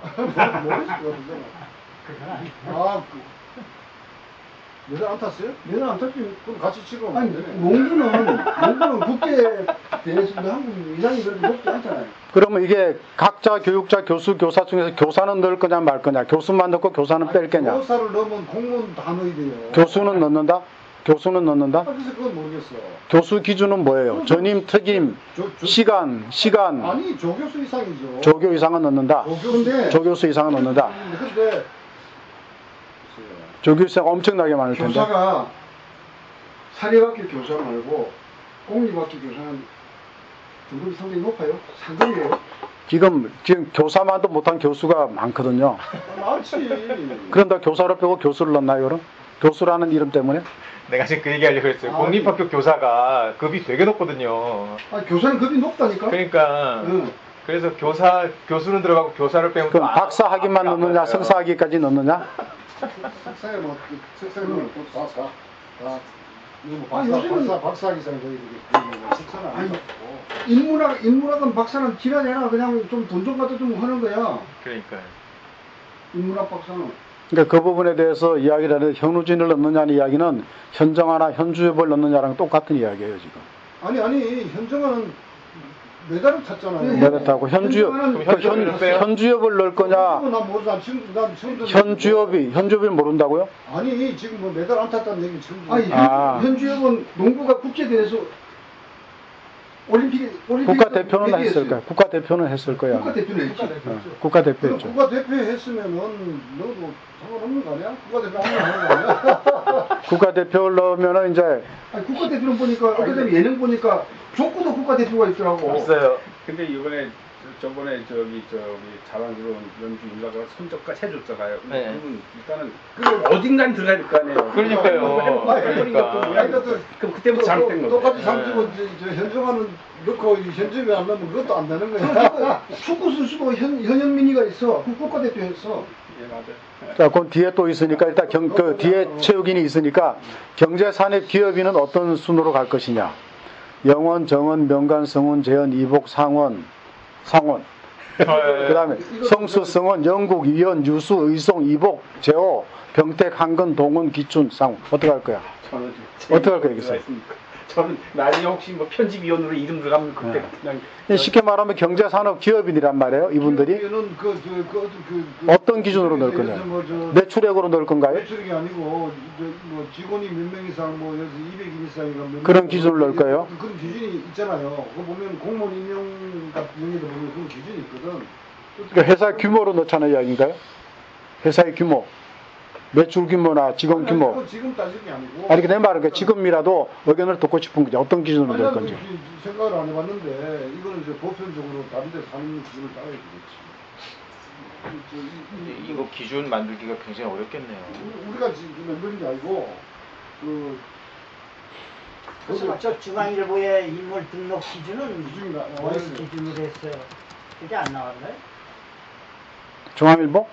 메달 안 탔어요? 메달 안 탔지. 그럼 같이 치고. 아니, 농구는 국제 대회에서도 한국 이상이 그렇게 높지 않잖아요. 그러면 이게 각자 교육자, 교수, 교사 중에서 교사는 넣을 거냐 말 거냐? 교수만 넣고 교사는 뺄 거냐? 교사를 넣으면 공무원 다 넣어야 돼요. 교수는 넣는다? 교수는 넣는다? 그래서 그건 모르겠어. 교수 기준은 뭐예요? 전임, 특임, 시간. 아니 조교수 이상이죠. 조교 이상은 넣는다. 근데 조교수 이상은 넣는다. 근데 조교수가 엄청나게 많을 텐데. 교사가 사립학교 교사 말고 공립학교 교사는 등급이 상당히 높아요. 상급이에요. 지금 교사만도 못한 교수가 많거든요. 많지. 그런데 교사를 빼고 교수를 넣나요, 그럼? 교수라는 이름 때문에? 내가 지금 그 얘기하려고 했어요. 공립학교 교사가 급이 되게 높거든요. 교사는 급이 높다니까. 그러니까 응. 그래서 교수는 들어가고 교사를 빼면 그럼 박사 학위만 넣느냐, 석사 학위까지 넣느냐? 석사에 뭐 석사에 뭐다 아니, 요즘은- 박사 기사는 거의 석사는 아니, 아니고. 인문학은 박사는 지나내나 그냥 좀 돈 좀 갖다 좀 하는 거야. 그러니까 인문학 박사는. 그러니까 그 부분에 대해서 이야기를 하는데 현우진을 넣느냐는 이야기는 현정아나 현주엽을 넣느냐랑 똑같은 이야기예요, 지금. 아니 현정아는 메달을 탔잖아요. 그렇다고 현주엽을 넣을 거냐? 난 모르잖아. 지금 난 처음 듣는 현주엽을 모른다고요? 아니 지금 뭐 메달 안 탔다는 얘기 처음 아니 듣는 현주엽은 농구가 국제대회에서 올림픽 국가대표는 했을 거야. 국가대표는 했을 거야. 국가대표는 했지. 국가대표였죠. 국가대표 했으면은 너도 상관없는 거 아니야? 국가대표 하는 거 아니야? 국가대표를 넣으면은 이제 아니, 국가대표는 보니까 어떤 사람 예능 보니까 족구도 국가대표가 있더라고. 있어요. 근데 이번에 저번에 저기 자랑스러운 연주 인가가 손적까지 해줬잖아요. 네. 그러면 일단은 그 어딘간 들어가야 될 거 아니에요. 그러니까요. 그러니까. 그럼 그때부터 잘못된 거죠. 똑같이 상주고 현정아는 넣고 현정이 안 넣으면 그것도 안 되는 거야. 축구 선수도 현영민이가 있어. 그 국가대표였어. 예, 맞아요. 자, 그럼 뒤에 또 있으니까 일단 그 뒤에 체육인이 있으니까 경제산업 기업인은 어떤 순으로 갈 것이냐? 영원, 정원, 명간, 성운, 재현, 이복, 상원. 그다음에 성수, 성원, 영국, 이현, 유수, 의송, 이복, 재호, 병택, 한근, 동원, 기춘, 상원. 어떻게 할 거야? 저는 어떻게 할 거겠어요? 저는 나중에 혹시 뭐 편집위원으로 이름 들어가면 그때 그냥 쉽게 말하면 경제산업 기업인이란 말이에요. 이분들이 는 어떤 기준으로 넣을 거냐? 매출액으로 넣을 건가요? 매출액이 아니고 뭐 직원이 몇 명 이상 뭐 여기서 200인 이상인가 몇 그런 명 기준을 넣을 거예요? 그런 기준이 있잖아요. 그거 보면 공무원 임용 같은 경우에도 보면 그런 기준이 있거든. 그러니까 회사 규모로 넣자는 이야기인가요? 회사의 규모, 매출 규모나 직원 규모. 그건 지금 따지는 게 아니고. 아니 내 말은 지금이라도 의견을 듣고 싶은 거죠. 어떤 기준으로 넣을 건지. 생각을 안 해봤는데 이거는 이제 보편적으로 다른 데서 하는 기준을 따라야 되겠지. 이거 기준 만들기가 굉장히 어렵겠네요. 우리가 지금 만드는 게 아니고 그래서 저 중앙일보의 인물 등록 기준은 기준이 나와야 어디서 돼요. 기준으로 했어요? 그게 안 나왔나요? 중앙일보?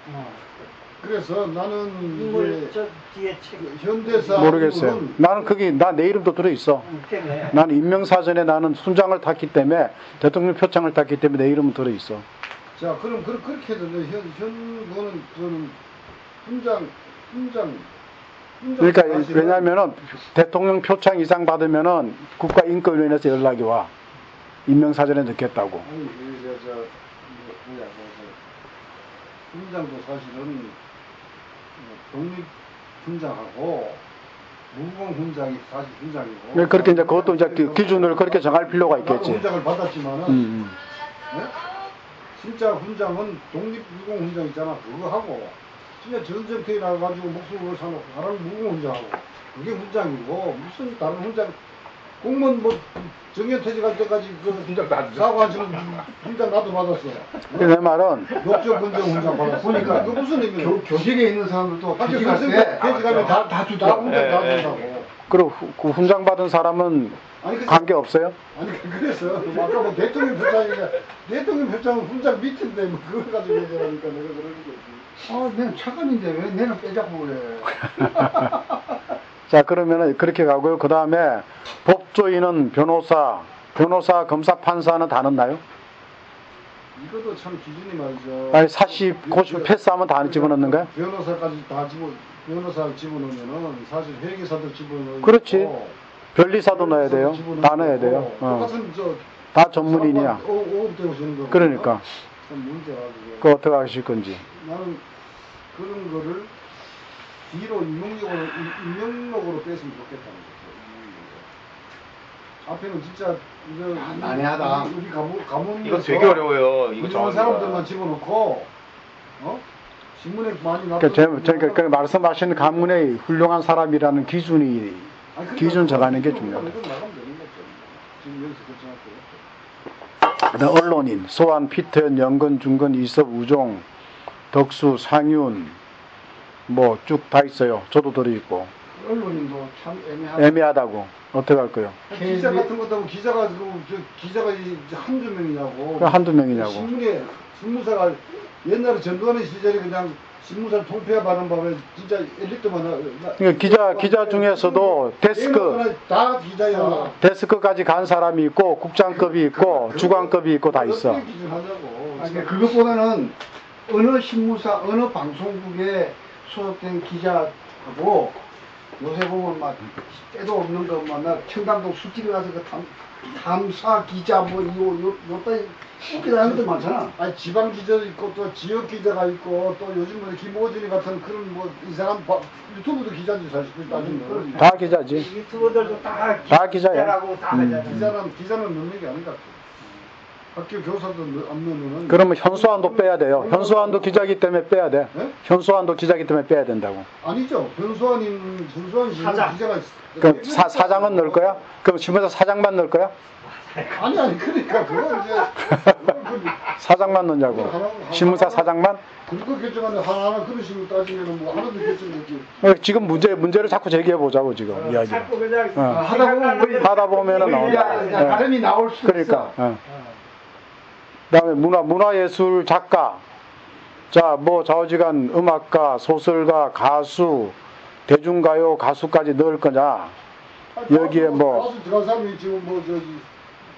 그래서 나는 인물 이제 저 뒤에 책 현대사 모르겠어요. 인물은 나는 그게 나 내 이름도 들어 있어. 때문에 나는 임명사전에 나는 훈장을 탔기 때문에 대통령 표창을 탔기 때문에 내 이름은 들어 있어. 자 그럼 그렇게 해도 그거는 훈장 그러니까 사실은 왜냐하면은 대통령 표창 이상 받으면은 국가인권위원회에서 연락이 와. 임명사전에 넣겠다고. 아니 훈장도 사실은 독립 훈장하고 무공 훈장이 사실 훈장이고. 그렇게 이제 그것도 이제 기준을 그렇게 정할 필요가 나도 있겠지. 훈장을 받았지만은 네? 진짜 훈장은 독립무공 훈장 있잖아. 그거 하고 진짜 전쟁터에 나가가지고 목숨을 사놓고 가라는 무공 훈장하고 그게 훈장이고 무슨 다른 훈장 공무원 뭐 정년퇴직할 때까지 그 훈장 다 주죠. 사고하시는 훈장 나도 받았어. 내 말은 역적군정 훈장 받았어. 보니까 그 무슨 의미야? 교직에 있는 사람들도 학교 퇴직할 교생 때 퇴직하면 다 다 다 주더라고. 훈장 다 예, 예. 준다고. 그리고 그 훈장 받은 사람은 아니 그 관계 없어요? 아니 그래서 아까 뭐 대통령 표창이니까 대통령 표창은 훈장 밑인데 뭐 그걸 가지고 얘기하니까 내가 그러는 거지. 아, 내는 차관인데 왜 내는 빼자고 그래. 자, 그러면은 그렇게 가고요. 그 다음에 법조인은 변호사, 검사, 판사는 다 넣나요? 이것도 참 기준이 말이죠. 아니, 40, 90 패스하면 다 집어넣는가요? 변호사까지 다 변호사 집어넣으면은 사실 회계사도 집어넣고. 그렇지. 변리사도 넣어야 돼요. 다 넣어야 돼요. 똑같은 저 다 전문인이야. 5급 되고 저는 거. 그러니까. 참 문제가 그게. 그거 어떻게 하실 건지. 나는 그런 거를 뒤로 임명록으로 뺐으면 좋겠다는 거죠. 임명록으로. 앞에는 진짜 이거 난해하다. 우리 가문 이거 되게 어려워요. 이거 훌륭한 정하기가. 사람들만 집어넣고 신문에 많이 그러니까 그 말씀하신 가문의 훌륭한 사람이라는 기준이 기준 정하는 게 중요하다. 이건 나가면 되는 거죠. 지금 여기서 결정할 거 없죠. 그다음 언론인, 소환, 피터현, 영건, 중건, 이섭, 우종, 덕수, 상윤, 뭐 쭉 다 있어요. 저도 들어있고. 언론인도 참 애매하다. 애매하다고. 어떻게 할 거예요? 기자 같은 것도 하고 기자가 한두 명이냐고. 그 한두 명이냐고. 신문에 신문사가 옛날에 전두환의 시절에 그냥 신문사를 통폐합하는 바람에 진짜 엘리트만 그러니까 기자 중에서도 다 기자야. 데스크까지 간 사람이 있고, 국장급이 있고, 주관급이 있고 다 있어. 어떻게 기준하냐고. 아니, 그러니까 그것보다는 어느 신문사, 어느 방송국에 소속된 기자하고 요새 보면 막 때도 없는 거만 청담동 술집에 가서 그 감사 기자 뭐 요 따위 웃기다 하는 것들 많잖아. 아니 지방 기자도 있고 또 지역 기자가 있고 또 요즘은 김호준이 같은 그런 뭐 이 사람 유튜브도 기자인지 사실 따지면 다 기자지. 유튜버들도 다 기자야. 기자라고 다 하잖아요. 기자는 넣는 게 아닌 것 같아. 학교 교사도 안 넣으면은 그러면 현수환도 빼야 돼요. 현수환도 기자기 때문에 빼야 돼. 네? 현수환도 기자기 때문에 빼야 된다고. 아니죠. 변소환님 사장. 기자가 그럼 사장은 넣을 거야? 그럼 신문사 사장만 넣을 거야? 아니 그러니까 그건 이제 사장만 넣냐고. 신문사 사장만? 그거 결정하는데 하나하나 그런 식으로 따지면은 뭐 하나도 결정되지. 지금 문제를 자꾸 제기해 보자고 지금 이야기를. 자꾸 그냥 어. 하다 보면은 나온다. 예. 발음이 나올 수 그러니까. 있어. 그다음에 문화예술 작가. 자, 뭐 좌우지간 음악가, 소설가, 가수, 대중가요 가수까지 넣을 거냐? 여기에 뭐 가수 들어간 사람이 지금 뭐 저기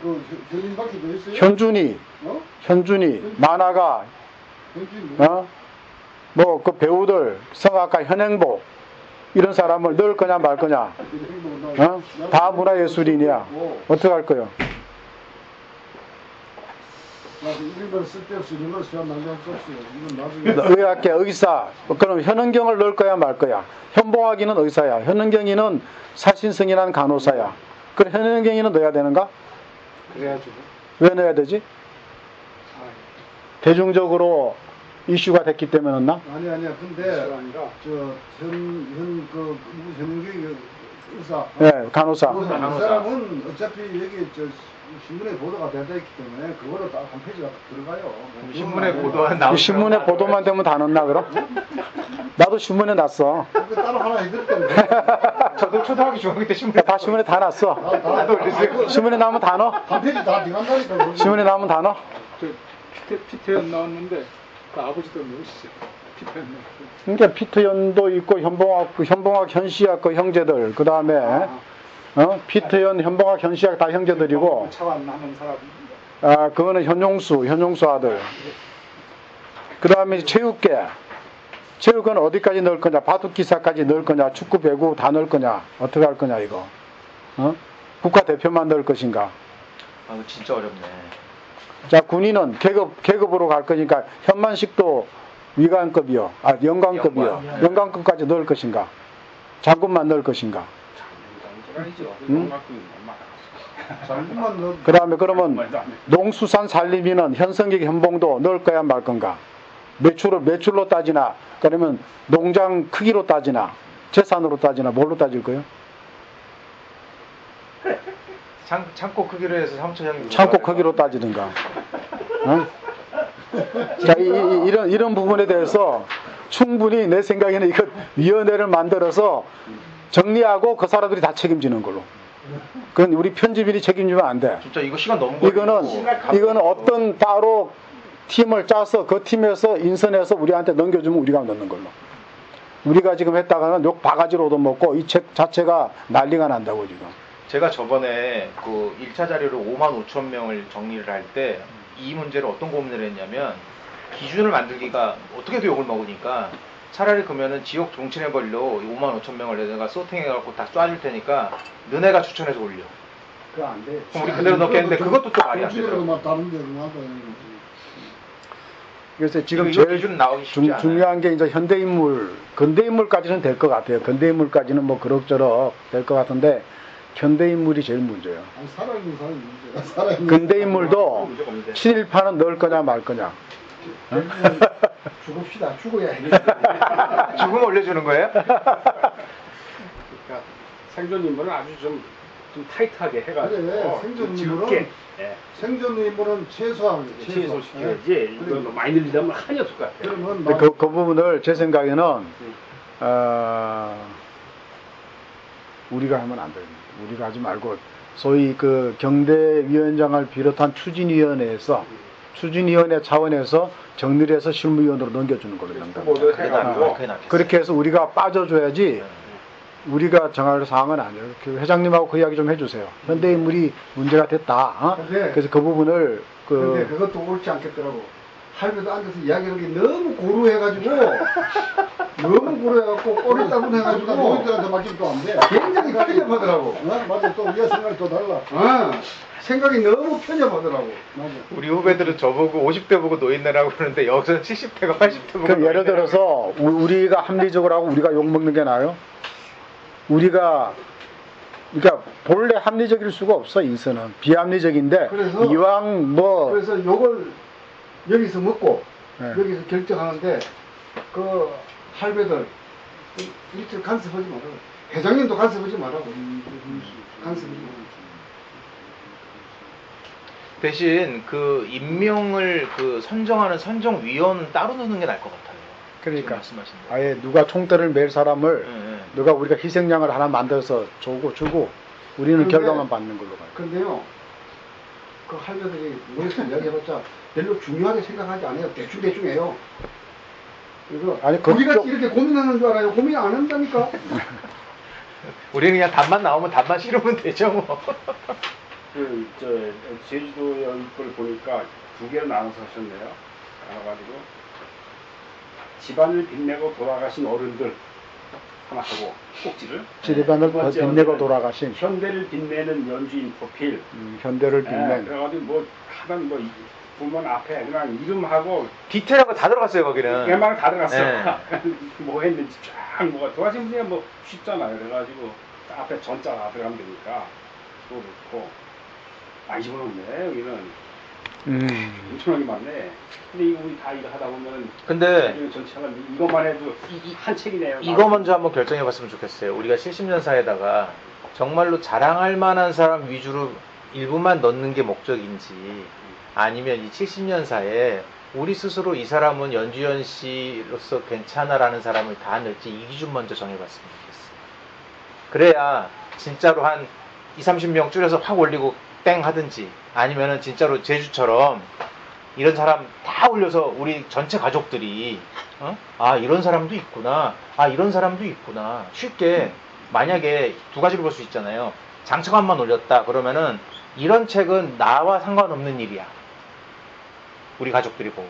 그 현인밖에 더 있어요? 현준이, 만화가, 뭐 그 배우들, 성악가, 현행보 이런 사람을 넣을 거냐 말 거냐? 다 문화예술인이야. 어떻게 할 거요? 이런 쓸데없이 이런 걸 수업 나중에 할수 없어요. 이건 나중에 의학계 의사. 그럼 현은경을 넣을 거야 말 거야? 현봉학이는 의사야. 현은경이는 사신승이라는 간호사야. 그럼 현은경이는 넣어야 되는가? 그래야죠. 왜 넣어야 되지? 대중적으로 이슈가 됐기 때문에 넣나? 아니야. 근데 그 현은경이 의사. 네, 간호사. 그 사람은 어차피 여기 신문에 보도가 되어 있기 때문에 그거로 딱 한 페이지가 들어가요. 신문에 보도한 나오죠. 신문에 보도만 되면 다 넣나 그럼? 나도 신문에 났어. 그 따로 하나 해드릴게요. 저도 초등학교 중학교 때 신문에 다 신문에 다 났어. 나도 그랬어요. 신문에 나오면 다 넣어? 한 페이지 다 들어간다니까. 신문에 나오면 다 넣어? 피태현 나왔는데 그 아버지도 넣으시죠. 그러니까 피트현도 있고 현봉학 현씨학 그 형제들, 그 다음에 피트현, 현봉학, 현씨학 다 형제들이고, 차관 하는 사람. 아 그거는 현용수 아들. 그 다음에 체육계. 체육은 어디까지 넣을 거냐? 바둑기사까지 넣을 거냐? 축구, 배구 다 넣을 거냐? 어떻게 할 거냐 이거? 국가대표만 넣을 것인가? 아, 이거 진짜 어렵네. 자, 군인은 계급으로 갈 거니까 현만식도 위관급이요. 아, 영관급이요. 영관급까지 넣을 것인가? 장군만 넣을 것인가? 장군만 넣어. 그 다음에 그러면 농수산 산림위는 현성직 현봉도 넣을 거야 말 건가? 매출로 따지나, 그러면 농장 크기로 따지나, 재산으로 따지나, 뭘로 따질 거예요? 창고 크기로 해서 3천 형이 창고 크기로 따지든가. 자, 이런 부분에 대해서 충분히 내 생각에는 이거 위원회를 만들어서 정리하고 그 사람들이 다 책임지는 걸로. 그건 우리 편집인이 책임지면 안 돼. 진짜 이거 시간 너무 이거는 어떤 따로 팀을 짜서 그 팀에서 인선해서 우리한테 넘겨주면 우리가 넣는 걸로. 우리가 지금 했다가는 욕 바가지로 얻어먹고 이 책 자체가 난리가 난다고 지금. 제가 저번에 그 1차 자료로 5만 5천 명을 정리를 할 때 이 문제를 어떤 고민을 했냐면 기준을 만들기가 어떻게 해도 욕을 먹으니까 차라리 그러면은 지역 종친해버리로 5만 5천 명을 내가 소팅해갖고 다 쏴줄 테니까 너네가 추천해서 올려. 그거 안 돼. 그럼 우리 그대로 넣겠는데 그것도 또 말이 안 되더라고. 막 다른 데로 나가는 그래서 지금 이거 제일 기준 나오기 쉽지 않아요. 중요한 게 이제 현대인물, 근대인물까지는 될 것 같아요. 근대인물까지는 뭐 그럭저럭 될 것 같은데 현대인물이 제일 문제예요. 아니, 살아있는 사람이 문제야. 살아있는 근대인물도 친일파는 넣을 거냐 말 거냐. 죽읍시다. 죽어야 해. 죽으면 올려주는 거예요? 그러니까 생존 인물은 아주 좀 타이트하게 해가지고 그래, 생존 좀 인물은 좁게, 예, 생존 인물은 최소한 최소시켜야지. 이거 너무 많이 늘리면 한이 없을 것 같아요. 그러면 근데 그 부분을 제 생각에는 우리가 하면 안 됩니다. 우리가 하지 말고 소위 그 경대위원장을 비롯한 추진위원회에서 추진위원회 차원에서 정리를 해서 실무위원으로 넘겨주는 걸로 후보도 넘깁니다. 해가지고 그게 낫겠어요. 그렇게 해서 우리가 빠져줘야지 우리가 정할 사항은 아니에요. 그 회장님하고 그 이야기 좀 해주세요. 현대인물이 문제가 됐다. 근데- 그래서 그 부분을 근데 그것도 옳지 않겠더라고. 할배도 앉아서 이야기하는 게 너무 고루해가지고 너무 고루해갖고 꼬리 따분 해가지고 노인들한테 맡기면 또 안 돼. 굉장히 편협하더라고. 맞아, 또 우리가 생각이 또 달라. 생각이 너무 편협하더라고. 맞아. 우리 후배들은 저보고 50대 보고 노인네라고 그러는데 여기서는 70대가 80대 보고 그 예를 들어서 우리가 합리적으로 하고 우리가 욕먹는 게 나아요? 그러니까 본래 합리적일 수가 없어. 인선은 비합리적인데 그래서- 이왕 뭐 그래서 요걸 여기서 먹고 네. 여기서 결정하는데 그 할배들 이틀 간섭하지 말라고. 회장님도 간섭하지 말라고. 간섭하지 말라고. 대신 그 임명을 그 선정하는 선정위원은 따로 두는 게 나을 것 같아요. 그러니까 지금 말씀하신 대로. 아예 누가 총대를 맬 사람을 예, 예. 누가 우리가 희생양을 하나 만들어서 주고 우리는 근데- 결과만 받는 걸로 가요. 근데요, 그 할배들이 여기서 이야기해봤자 별로 중요하게 생각하지 않아요. 대충 해요. 그래서 아니, 우리가 그쪽- 이렇게 고민하는 줄 알아요. 고민 안 한다니까. 우리 그냥 답만 나오면 답만 실으면 되죠 뭐. 제주도 걸 보니까 두 개로 나눠서 하셨네요. 나눠가지고 집안을 빛내고 돌아가신 어른들 하나 하고 꼭지를 지리반을 두 번째 빛내고 어른은 돌아가신 현대를 빛내는 연주인 프로필. 현대를 예, 빛낸 그래가지고 뭐 하던 뭐 보면 앞에 그냥 이름하고 디테일한 거 다 들어갔어요 거기는. 개망 다 들어갔어요. 뭐 했는지 쫙 뭐가 돌아가신 분이 뭐 쉽잖아요. 그래가지고 앞에 전자가 들어가면 되니까 또 그렇고 많이 집어넣네 여기는. 엄청나게 많네. 근데 이거 우리 다 이거 하다 보면은 근데 전체가 이것만 해도 한 책이네요. 이거 먼저 한번 결정해 봤으면 좋겠어요. 우리가 70년사에다가 정말로 자랑할 만한 사람 위주로 일부만 넣는 게 목적인지 아니면 이 70년사에 우리 스스로 이 사람은 연주연 씨로서 괜찮아라는 사람을 다 넣을지 이 기준 먼저 정해봤으면 좋겠어요. 그래야 진짜로 한 20, 30명 줄여서 확 올리고 땡 하든지 아니면은 진짜로 제주처럼 이런 사람 다 올려서 우리 전체 가족들이 아 이런 사람도 있구나, 아 이런 사람도 있구나, 쉽게 만약에 두 가지로 볼 수 있잖아요. 장처관만 올렸다 그러면은 이런 책은 나와 상관없는 일이야, 우리 가족들이 보고.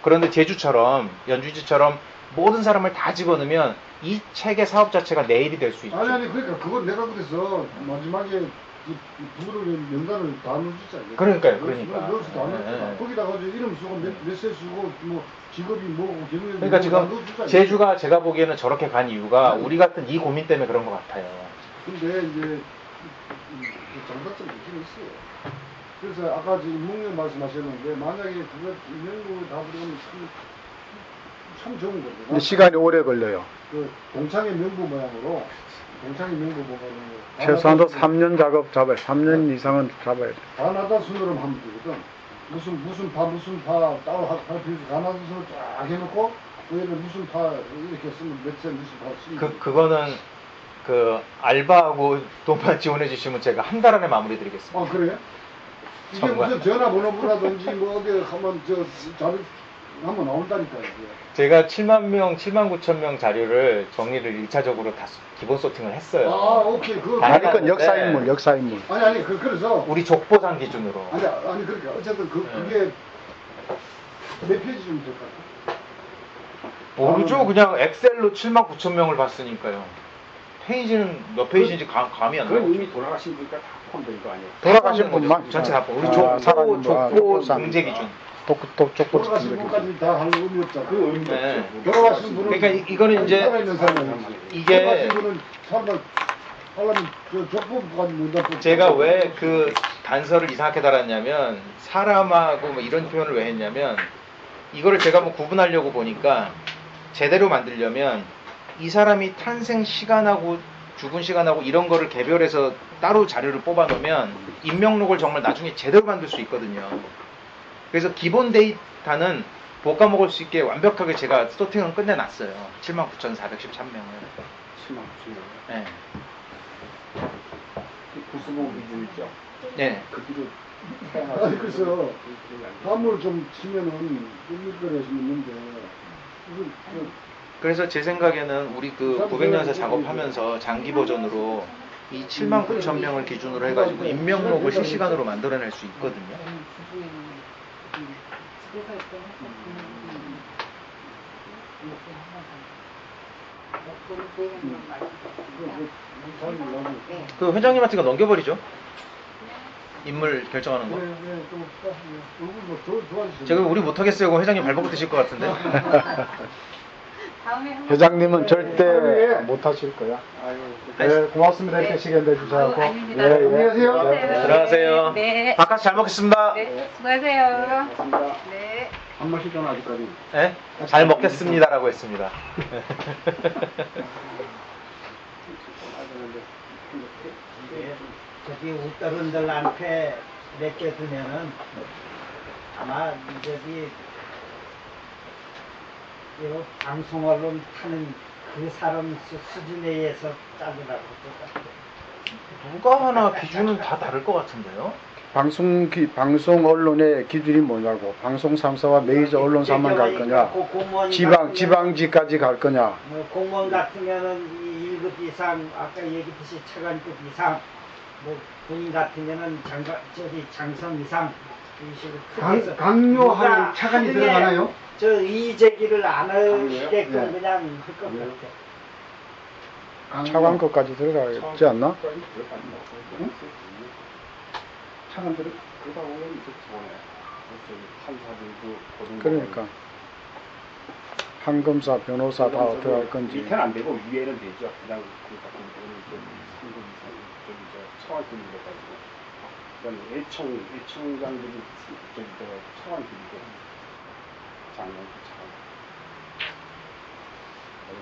그런데 제주처럼, 연주지처럼 모든 사람을 다 집어넣으면 이 책의 사업 자체가 내일이 될 수 있죠. 아니 그러니까 그건 내가 그래서 마지막에 이 부부를 명단을 다 넣어주잖아요. 그러니까요, 그러니까. 넣어서 다 넣었잖아. 네. 거기다가 이름 쓰고 몇세 쓰고 뭐 직업이 뭐고 경력이 그러니까 지금 넣어주잖아요. 제주가 제가 보기에는 저렇게 간 이유가 우리 같은 이 고민 때문에 그런 것 같아요. 근데 이제 장단점이 있긴 있어요. 그래서 아까 지금 목련 말씀하셨는데 만약에 그거 인명으로 다 들어가면 참 좋은 거죠. 근데 시간이 오래 걸려요. 그 동창의 명부 모양으로 동창의 명부 보면은 최소한도 3년 작업 잡아야 3년 이상은 잡아야 돼. 가나다 순으로 하면 되거든. 무슨 파 따로 할 필요 없이 가나다 순으로 쫙 해놓고 그에를 무슨 파 이렇게 쓰면 몇세 무슨 파 쓰면 그거는 그 알바하고 돈만 지원해 주시면 제가 한 달 안에 마무리 드리겠습니다. 아 그래요? 이게 정말. 무슨 전화번호부라든지 뭐 어디 하면 저 자료 한번 나온다니까요. 이게. 제가 7만 9천 명 자료를 정리를 1차적으로 다 기본 소팅을 했어요. 아 오케이 그거 다 아니, 해놨는데 그건 역사인물, 역사인물. 아니 그래서 우리 족보상 기준으로. 아니 그러니까 어쨌든 그게 몇 페이지 좀 될까? 모르죠. 그냥 엑셀로 7만 9천 명을 봤으니까요. 페이지는 몇 페이지인지 감이 안 그건 나요. 이미 돌아가신 분이니까 다 포함된 거 아니에요? 돌아가신 분만? 전체 다 포함. 우리 아, 족보 사람이 족보 족보상. 등재 기준. 쪽보 돌아가신 이렇게. 분까지 다 할 의미 없잖아. 그 의미가 네. 없죠. 돌아가신 분은 그러니까 이거는 이제 살아있는 사람이 이게 돌아가신 분은 사람 하려면 저 족보까지 문답 제가 왜 그 단서를 이상하게 달았냐면 사람하고 뭐 이런 표현을 왜 했냐면 이거를 제가 뭐 구분하려고 보니까 제대로 만들려면 이 사람이 탄생 시간하고 죽은 시간하고 이런 거를 개별해서 따로 자료를 뽑아 놓으면 인명록을 정말 나중에 제대로 만들 수 있거든요. 그래서 기본 데이터는 볶아 먹을 수 있게 완벽하게 제가 소팅을 끝내놨어요. 79,413명을. 7만 9천 명. 네. 구수보 기준 있죠? 네. 그 뒤로 아니 그래서 화물 좀 치면은 끔찍거리 하시면 있는데 그래서 제 생각에는 우리 그 900년사 작업하면서 장기 버전으로 이 7만 9천 명을 기준으로 해가지고 인명록을 실시간으로 만들어낼 수 있거든요. 그 회장님한테 이거 넘겨버리죠. 인물 결정하는 거. 제가 우리 못하겠어요. 그거 회장님 발버둥 뜨실 것 같은데. 다음에 한번 회장님은 절대 못 하실 거야. 네, 고맙습니다. 이렇게 시간 내주셔서. 아유, 아닙니다. 안녕하세요. 들어가세요. 네. 바깥 잘 먹겠습니다. 네, 수고하세요. 네. 안 마시잖아 아직까지. 네? 잘 먹겠습니다라고 했습니다. 저기 웃더른들한테 맡겨두면은 아마 저기 이 방송 언론 타는 그 사람 수준에 의해서 짜주라고 똑같아요. 누가 하나 기준은 다 다를 것 같은데요? 방송 언론의 기준이 뭐냐고. 방송 3사와 메이저 언론사만 갈 거냐. 지방지까지 갈 거냐. 뭐 공무원 같으면은 이 1급 이상, 아까 얘기했듯이 차관급 이상, 뭐 군인 같으면은 장성 이상, 이 식으로 크게 해서 강요할 누가 차관이 하느냐, 들어가나요? 저 이의제기를 안 하게끔 네. 그냥 할 것 같아. 차관급까지 들어가지 않나? 차관들은 그러다 보면 이제 저번에 판사들도 고등법원 그러니까. 판검사, 변호사 다 어떻게 할 건지. 밑에는 안 되고 위에는 되죠. 그냥 그 같은 경우는 좀 3급 이상 저기 저 차관급으로 가지고 그다음에 애청장들이 저기 저 차관급이고 장관급 차관.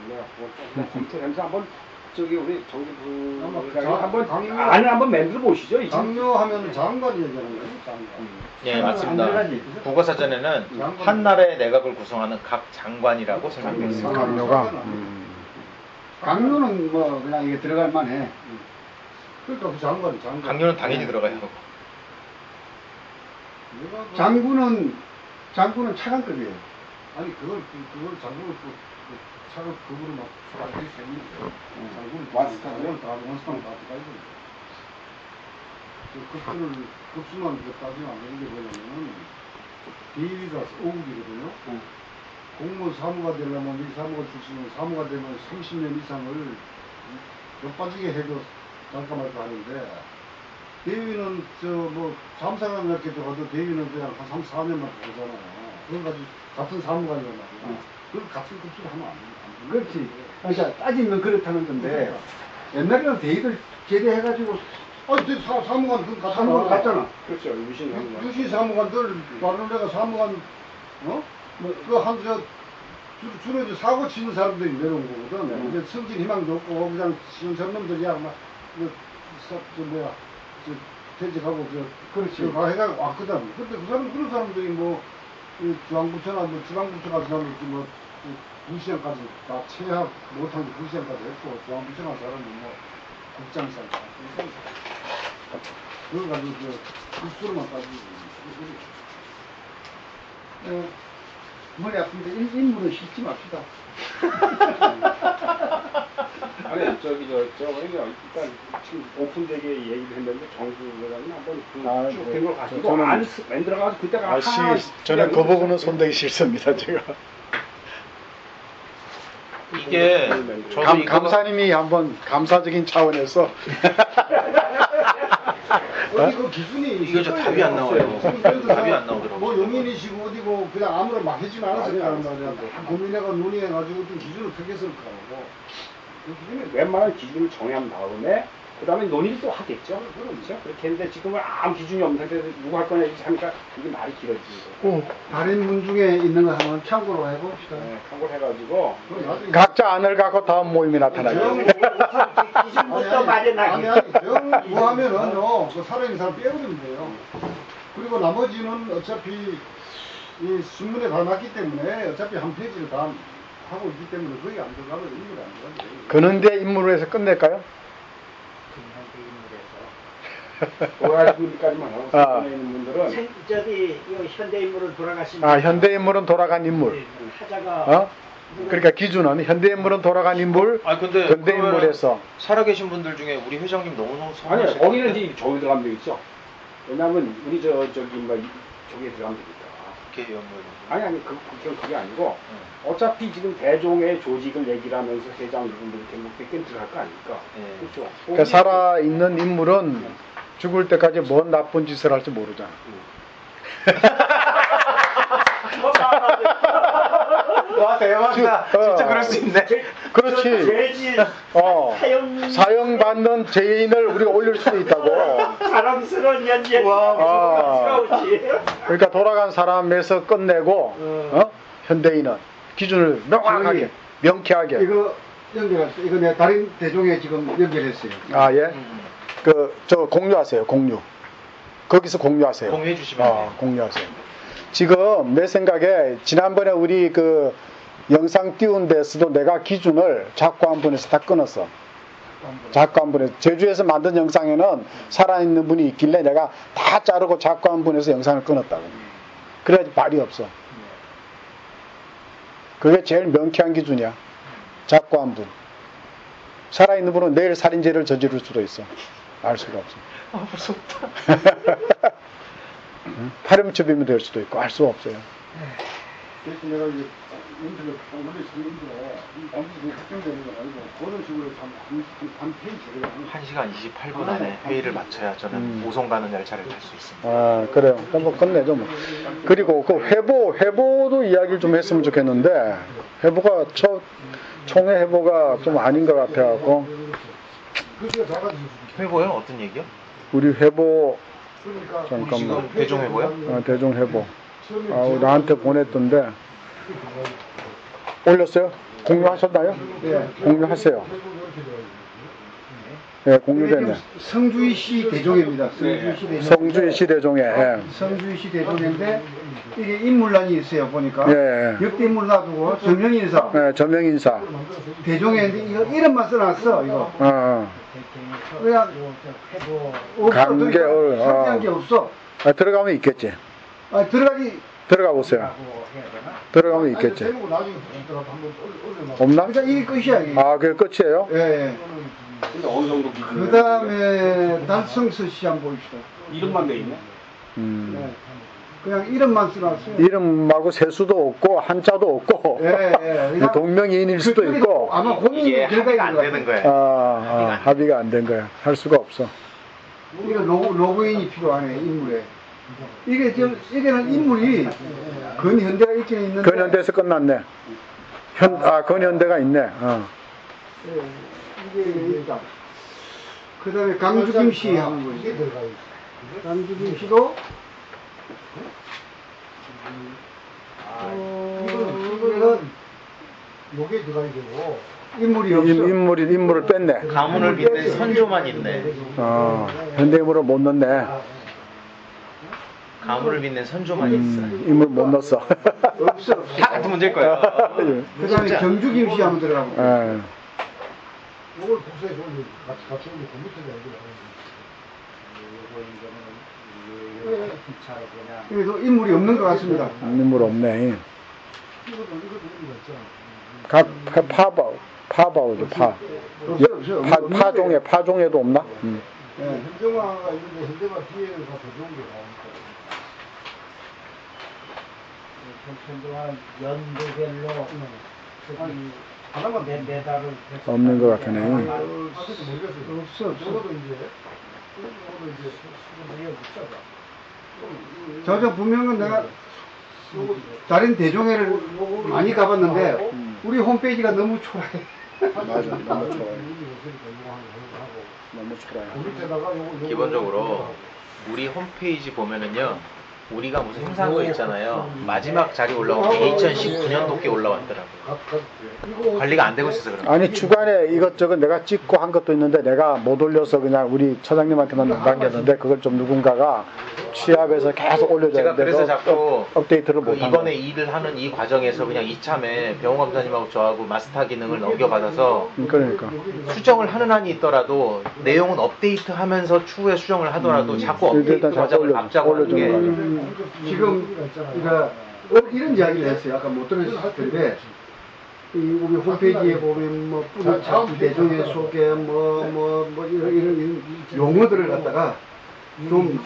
내가 그걸 좀 검토하면서 한번 저기 우리 정기부 한번 안을 한번 만들어 보시죠. 이제. 장려하면 장관이 얘기하는 거예요. 장관. 예, 맞습니다. 국어사전에는 한 나라의 내각을 구성하는 각 장관이라고 설명되어 있습니다. 강요가. 강요는 뭐 그냥 이게 들어갈 만해. 그러니까 그 장관. 강요는 당연히 들어가요. 장군은 장군은 차관급이에요. 아니 그걸 장군을 그 차를 그거로 막 수락하기 때문에 장군을 완스타네요. 다 원스타는 다 들어가야 됩니다. 급수만 따지면 안 되는 게 뭐냐면은 대위가 5국이거든요. 공무원 사무가 되려면 이 사무가 출신은 사무가 되면 30년 이상을 몇 빠지게 해도 잠깐 말도 하는데 대위는 저 뭐 잠사관 이렇게 들어가도 대위는 그냥 한 3, 4년만 들어가잖아요. 그걸 가지고 같은 사무관이란 말이야. 그걸 같은 급수로 하면 안 돼. 그렇지. 그러니까 따지면 그렇다는 건데 옛날에는 대위들 제대해가지고 아니 사무관 그 사무관 갔잖아. 그렇죠. 유신 사무관. 유시 사무관들 말을 내가 사무관 그한저 주로 이제 사고 치는 사람들이 내려온 거거든. 이제 승진 희망도 없고 그냥 시원찮은 놈들이야 퇴직하고 그렇지. 해가 왔거든. 근데 그 사람 그런 사람들이 뭐 중앙부처나 뭐 지방부처 같은 사람들이 뭐 부시장까지 다 체합 못한 게 부시장까지 했고 중앙부처 같은 사람은 뭐 국장상 그걸 가지고 국수로만 따지고 머리 아픈데 인물은 싣지 맙시다. 아니 저기 일단 지금 오픈되게 얘기를 했는데 정수 회장님 한번 쭉된 걸 가지고 저는- 안 만들어가지고 그때가 저는 그 부분은 손대기 싫습니다, 제가. 이게 저도 이거 감사님이 한번 감사적인 차원에서 어디 그 기준이 이거 저 답이 안 나와요. 답이 안 나오더라고요. 뭐 용인이시고 어디고 그냥 아무나 막 해지는 않았을 거란 말이야. 다 고민해가 논의해가지고 좀 기준을 특했을 거라고. 그 기준은 웬만한 기준을 정한 다음에 그 다음에 논의를 또 하겠죠. 그렇죠. 그렇게 했는데 지금은 아무 기준이 없는 상태에서 누구 할 거냐 이렇게 하니까 이게 말이 길어지는 거예요. 다른 문 중에 있는 거 한번 참고로 해봅시다. 네, 참고를 해가지고 각자 안을 갖고 다음 모임이 나타나요. 기준부터 마련하기. 아니 정부하면은요 그 살아있는 사람 빼버리면 돼요. 그리고 나머지는 어차피 이 신문에 다 났기 때문에 어차피 한 페이지를 다 하고 있기 때문에 거의 안 들어가면 인물이 안 들어가요. 근은대 인물로 해서 끝낼까요? 돌아가기까지만 하고 아. 생존해 있는 분들은 저기 이 현대인물로 돌아가신 아, 현대 인물은 돌아간 인물. 하자가 어? 그러니까 기준은 현대 인물은 돌아간 인물, 아 근데 근대 그러면은 인물에서 살아계신 분들 중에 우리 회장님 너무너무 아니 선하시네. 거기는 이제 저기 들어가면 되겠죠. 왜냐하면 우리 저기 뭐 저기에 들어가면 되니까. 국회의원 뭐 이런 거. 아니 그게 아니고 어차피 지금 대종의 조직을 얘기를 하면서 회장 이분들 대목밖에 들어갈 거 아닙니까? 예. 그렇죠. 그러니까 살아 있는 인물은 죽을 때까지 뭔 나쁜 짓을 할지 모르잖아. 와 대박이다. 진짜 그럴 수 있네. 그렇지. 돼지 사형 받는 죄인을 우리가 올릴 수도 있다고. 사랑스러운 연재. 아. 그러니까 돌아간 사람에서 끝내고 현대인은 기준을 명확하게 명쾌하게. 이거 연결했어요. 이거 내가 다른 대종에 지금 연결했어요. 아 예. 저 공유하세요. 공유. 거기서 공유하세요. 공유해 주시면 돼요. 공유하세요. 지금 내 생각에 지난번에 우리 그 영상 띄운 데서도 내가 기준을 작고 한 분에서 다 끊었어. 작고 한 분에서 제주에서 만든 영상에는 살아있는 분이 있길래 내가 다 자르고 작고 한 분에서 영상을 끊었다고. 그래야지 말이 없어. 그게 제일 명쾌한 기준이야. 작고 한 분. 살아있는 분은 내일 살인죄를 저지를 수도 있어. 알 수가 없어. 아 무섭다. 파렴치범이 될 수도 있고 알 수 없어요. 그래서 내가 이제 인터넷 방문에 있는데 아무튼 확정되는 건 아니고 그런 식으로 한 페이지를 1시간 28분 안에 회의를 마쳐야 저는 오송 가는 열차를 탈 수 있습니다. 아 그래요. 그럼 뭐 끝내죠 뭐. 그리고 그 회보도 이야기를 좀 했으면 좋겠는데 회보가 총회 회보가 좀 아닌 것 같아갖고 글씨가 작아지죠. 회보요? 어떤 얘기요? 우리 회보 그러니까 우리 잠깐만. 지금 대종회보요? 대종 회보. 나한테 보냈던데 올렸어요? 공유하셨나요? 예. 공유하세요. 예, 공유됐네. 성주시 대종입니다. 성주시 대종. 성주시 대종회. 예. 성주시 대종인데 이게 인물란이 있어요. 보니까 예. 역대 인물 놔두고 정명인사 예, 전명인사. 대종회인데 이거 이름만 써놨어. 이거 그냥 없어. 관계를, 상대한 게 없어. 들어가면 있겠지. 들어가기 들어가 보세요. 라고 해야 되나? 들어가면 있겠지. 제목 나중에 붙이더라도 한번 올려놔. 없나? 그러니까 이게 끝이야 이게. 아, 그게 끝이에요? 예, 예. 근데 어느 정도 기준으로 그 다음에 달성서 시 한번 보입시다. 이름만 돼 있네. 예. 그냥 이름만 써놨어요. 이름하고 세수도 없고 한자도 없고 예, 예. 그냥 동명이인일 수도 그쪽에 있고 아마 고민이 이게 합의가 안 것 되는 같아요. 거예요. 합의가 안 된 거야. 할 수가 없어. 이거 로그인이 필요하네 인물에. 이게 지금 이게는 인물이 근현대가 있긴 있는데. 근현대에서 끝났네. 근현대가 있네. 예, 이게 있다. 그 다음에 강주김 씨 하는 거 이게 들어가 있어. 강주김 씨도 이거는 요게 들어가야 되고 인물이 없어. 인물을 뺐네. 가문을 빚는 선조만 있네. 현대인물을 못 넣네. 가문을 빚는 선조만 있어. 인물 못 넣었어. 없어. 다 같은 문제일 거예요. 그 다음에 경주김 씨 한번 들어가고. 예. 요걸 복사해 줘. 같이 올려. 그 밑에다 요거 이제는 기차로 그냥 그래도 인물이 없는 것 같습니다. 인물 없네. 이것도 의미가 있잖아. 파바오죠, 파. 없어요. 파종에도 없나? 예, 현대화가 있는데 현대화 뒤에가 더 좋은 게 나오니까. 현대화 연도별로 하나만 메달을 없는 것 같으네. 아직도 모르겠어요. 없어. 적어도 이제 수준 저 분명은 내가 다른 대종회를 많이 가봤는데 우리 홈페이지가 너무 초라해. 맞아, 너무 좋아요. 너무 좋아요. 기본적으로 우리 홈페이지 보면은요, 우리가 무슨 행사한 거 있잖아요. 마지막 자리 올라온 게 2019년도께 올라왔더라고요. 관리가 안 되고 있어서 그런 거예요. 아니, 주간에 이것저것 내가 찍고 한 것도 있는데 내가 못 올려서 그냥 우리 차장님한테만 남겼는데 그걸 좀 누군가가 취합해서 계속 올려줘야 제가 그래서 되는데 자꾸 업데이트를 그 못한 이번에 거예요. 일을 하는 이 과정에서 그냥 이참에 병원 검사님하고 저하고 마스터 기능을 넘겨받아서 그러니까. 수정을 하는 한이 있더라도 내용은 업데이트하면서 추후에 수정을 하더라도 자꾸 일단 업데이트 자꾸 과정을 앞자고 하는 게 올려주는 거죠. 지금 그러니까 이런 이야기를 했어요. 아까 못 들으셨을 텐데 우리 홈페이지에 보면 뭐 뿌리차기 대종의 소개 뭐 이런 용어들을 갖다가 좀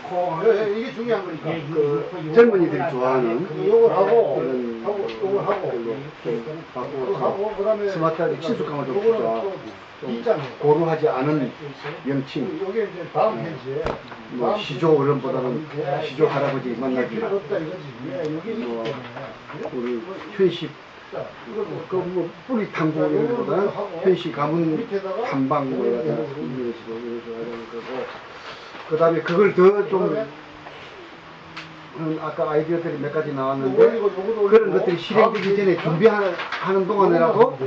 이게 중요한 거니까. 그 젊은이들이 좋아하는 요걸 하고 그런 요걸 하고 좀 바꾸어서 하고 그다음에 스마트하게 친숙함을 좀 요거는 주자. 또 좀 있잖아요. 고루하지 않은 명칭. 요게 이제 다음 페이지에 뭐 시조 어른보다는 시조 할아버지 만나기. 필요 없다 이거지. 예, 여기 있기 뭐 때문에. 우리 현식 그뭐 뿌리 탐구 이런 거보다는 현식 가문 탐방 뭐 이런 식으로 하는 거고. 그다음에 그걸 더 좀 아까 아이디어들이 몇 가지 나왔는데 그런 것들이 실행되기 전에 준비하는 동안이라도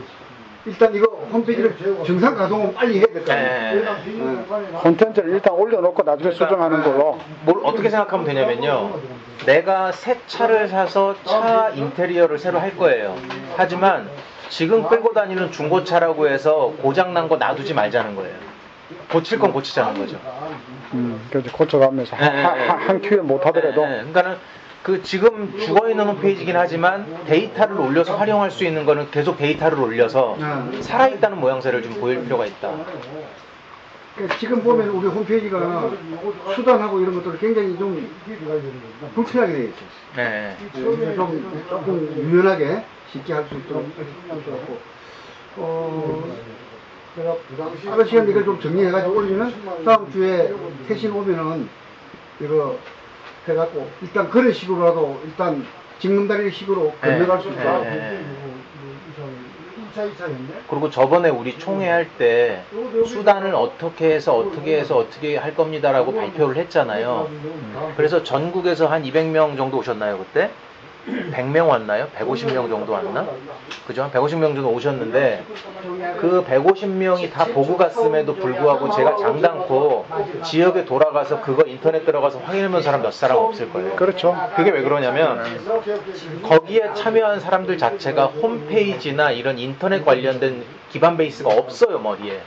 일단 이거 홈페이지를 정상 가동은 빨리 해야 될 거 아니에요. 콘텐츠를 일단 올려놓고 나중에 수정하는 걸로. 뭘 어떻게 생각하면 되냐면요. 내가 새 차를 사서 차 인테리어를 새로 할 거예요. 하지만 지금 끌고 다니는 중고차라고 해서 고장난 거 놔두지 말자는 거예요. 고칠 건 고치자는 거죠. 그래서 고쳐가면서 한 큐에 못 하더라도. 그러니까는 그 지금 죽어있는 홈페이지긴 하지만 데이터를 올려서 활용할 수 있는 거는 계속 데이터를 올려서 살아있다는 모양새를 좀 보일 필요가 있다. 그러니까 지금 보면 우리 홈페이지가 수단하고 이런 것들을 굉장히 좀 불편하게 되어 있어요. 네. 좀 조금 유연하게 쉽게 할 수 있도록 하루 시간 이걸 좀 정리해가지고 올리면 다음 주에 회신 오면은 이거 해갖고 일단 그런 식으로라도 일단 징검다리 식으로 건너갈 수 있다. 그리고 저번에 우리 총회 할 때 수단을 어떻게 할 겁니다라고 발표를 했잖아요. 그래서 전국에서 한 200명 정도 오셨나요 그때? 100명 왔나요? 150명 정도 왔나? 그죠? 한 150명 정도 오셨는데 그 150명이 다 보고 갔음에도 불구하고 제가 장담코 지역에 돌아가서 그거 인터넷 들어가서 확인해본 사람 몇 사람 없을 거예요. 그렇죠. 그게 왜 그러냐면 거기에 참여한 사람들 자체가 홈페이지나 이런 인터넷 관련된 기반 베이스가 없어요 머리에.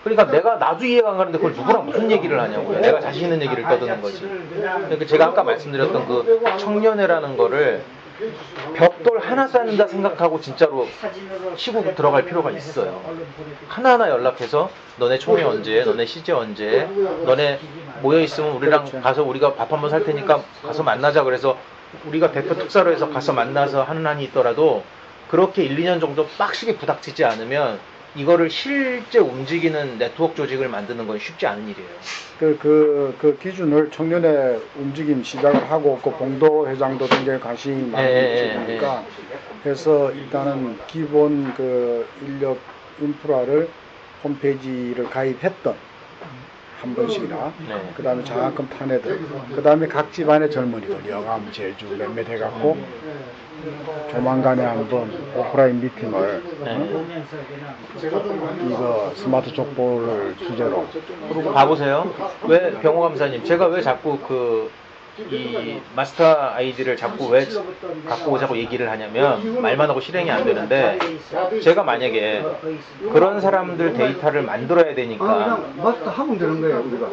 그러니까 내가 나도 이해가 안 가는데 그걸 누구랑 무슨 얘기를 하냐고요. 내가 자신 있는 얘기를 떠드는 거지. 그러니까 제가 아까 말씀드렸던 그 청년회라는 거를 벽돌 하나 쌓는다 생각하고 진짜로 치고 들어갈 필요가 있어요. 하나하나 연락해서 너네 총회 언제, 너네 시제 언제, 너네 모여 있으면 우리랑 가서 우리가 밥 한번 살 테니까 가서 만나자. 그래서 우리가 대표 특사로 해서 가서 만나서 하는 한이 있더라도 그렇게 1, 2년 정도 빡시게 부닥치지 않으면 이거를 실제 움직이는 네트워크 조직을 만드는 건 쉽지 않은 일이에요. 그 기준을 청년의 움직임 시작을 하고 그 봉도 회장도 굉장히 관심이 많으니까 그래서 일단은 기본 그 인력 인프라를 홈페이지를 가입했던 한 번씩이나 그 다음에 장학금 탄 애들 그 다음에 각 집안의 젊은이들 영암 제주 몇몇 해갖고 조만간에 한번 오프라인 미팅을 이거 스마트 족보를 주제로 봐보세요. 왜 병호 감사님, 제가 왜 자꾸 이 마스터 아이디를 자꾸 왜 갖고 오자고 얘기를 하냐면 말만 하고 실행이 안 되는데 제가 만약에 그런 사람들 데이터를 만들어야 되니까 그냥 마스터 하면 되는 거예요 우리가.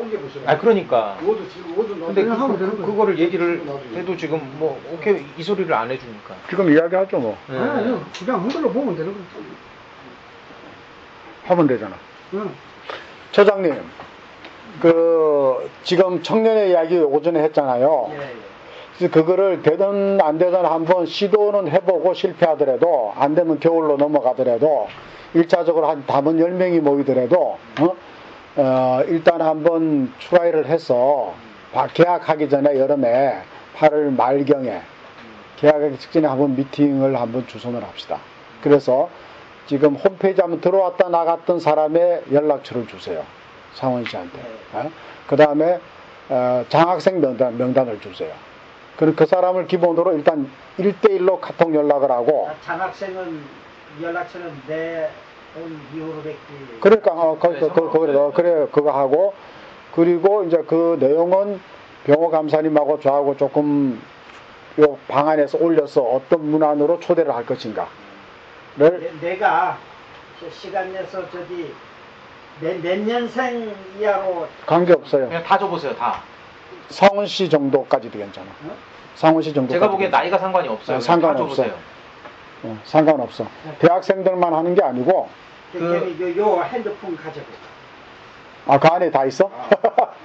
그러니까 근데 하면 되는 거예요. 그거를 얘기를 해도 지금 뭐 오케이 이 소리를 안 해주니까 지금 이야기하죠 뭐 아니요 그냥 한글로 보면 되는 거지. 하면 되잖아. 응. 처장님 지금 청년의 이야기 오전에 했잖아요. 그래서 그거를 되든 안 되든 한번 시도는 해보고 실패하더라도 안 되면 겨울로 넘어가더라도 1차적으로 한 담은 10명이 모이더라도 일단 한번 트라이를 해서 계약하기 전에 여름에 8월 말경에 계약하기 직전에 한번 미팅을 한번 주선을 합시다. 그래서 지금 홈페이지 한번 들어왔다 나갔던 사람의 연락처를 주세요. 상원 씨한테. 그 다음에 장학생 명단을 주세요. 그럼 그 사람을 기본으로 일단 1대1로 카톡 연락을 하고 장학생은 연락처는 내 이후로 뵙기. 그러니까 그래 그거 하고 그리고 이제 그 내용은 병호 감사님하고 저하고 조금 요 방안에서 올려서 어떤 문안으로 초대를 할 것인가를 내가 시간 내서 몇 년생 이하로 관계없어요. 그냥 다 줘보세요. 다. 상원 씨 정도까지도 괜찮아. 상원 씨 정도. 제가 보기엔 나이가 상관이 없어요. 그냥 다 상관없어. 줘보세요. 상관없어. 대학생들만 하는 게 아니고 요 핸드폰 가져고. 그 안에 다 있어?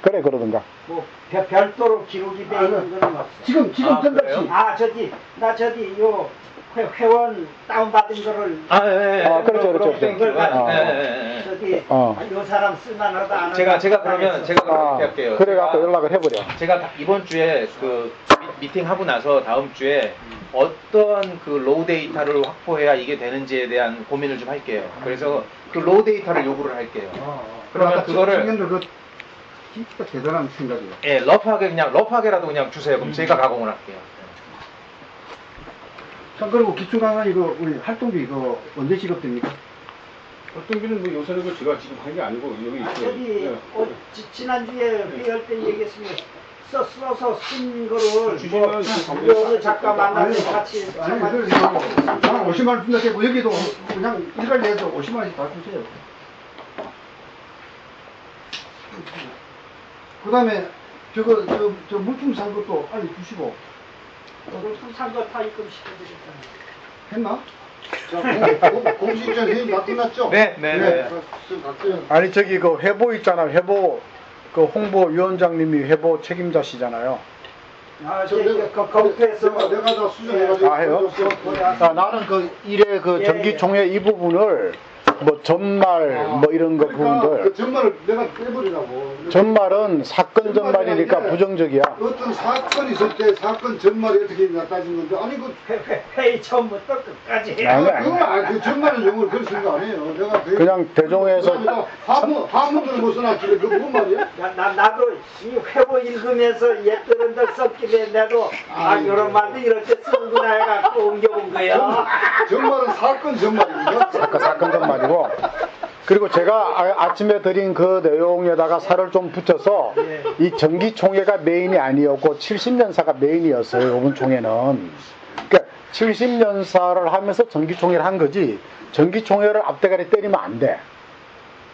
그래 그러든가. 뭐 별도로 기록이 돼 있는 건 없어. 지금 그래요? 전답시. 나 요 회원 다운받은 거를 그렇죠. 그걸 가지고 예. 요 사람 쓸만하다 안 제가 그러면 그렇게 할게요. 그래 갖고 연락을 해버려. 제가 이번 주에 그 미팅 하고 나서 다음 주에 어떤 그 로우 데이터를 확보해야 이게 되는지에 대한 고민을 좀 할게요. 그래서 그 로우 데이터를 요구를 할게요. 그러면 그거를 청년들 진짜 대단한 생각이에요. 예, 러프하게라도 그냥 주세요. 그럼 제가 가공을 할게요. 자, 그리고 기초 강화 이거 우리 활동비 이거 언제 지급됩니까? 활동비는 뭐 요새는 제가 지금 한 게 아니고 여기 있어요. 지난주에 회의할 때 얘기했으면 써서 쓴 거를 주시면 어느 작가 만나서 같이 아니, 그래서 나는 50만 원 준다 되고 여기도 그냥 일괄 내서 50만 원씩 다 주세요. 그 다음에 저 물품 산 것도 빨리 주시고. 산거 다 입금시켜드렸잖아요. 했나? 공식전 회의 다 끝났죠? 네. 아니 저기 그 회보 있잖아요. 회보 그 홍보위원장님이 회보 책임자시잖아요. 검토해서 내가 다 수정해가지고 해요? 나는 그 일의 그 정기총회 이 부분을 뭐 전말 뭐 이런 거 부분들 그 전말을 내가 빼버리라고. 전말은 사건 전말이니까 부정적이야. 어떤 사건이 있을 때 사건 전말이 어떻게 있냐 따지는 건데 아니 그 회의 처음부터 끝까지 아니. 그 전말은 영어를 그렇게 쓴 거 아니에요. 내가 그냥 대종에서 한문을 못 써놨길래 그 무슨 말이야? 나도 이 회보 읽으면서 옛들은들 썼길래 나도 이런 말도 이렇게 쓰는구나 해갖고 옮겨본 거야. 전말은 사건 전말입니다. 사건 전말이고 그리고 제가 아침에 드린 그 내용에다가 살을 좀 붙여서 이 정기총회가 메인이 아니었고 70년사가 메인이었어요. 이번 총회는. 그러니까 70년사를 하면서 정기총회를 한 거지 정기총회를 앞대가리 때리면 안 돼.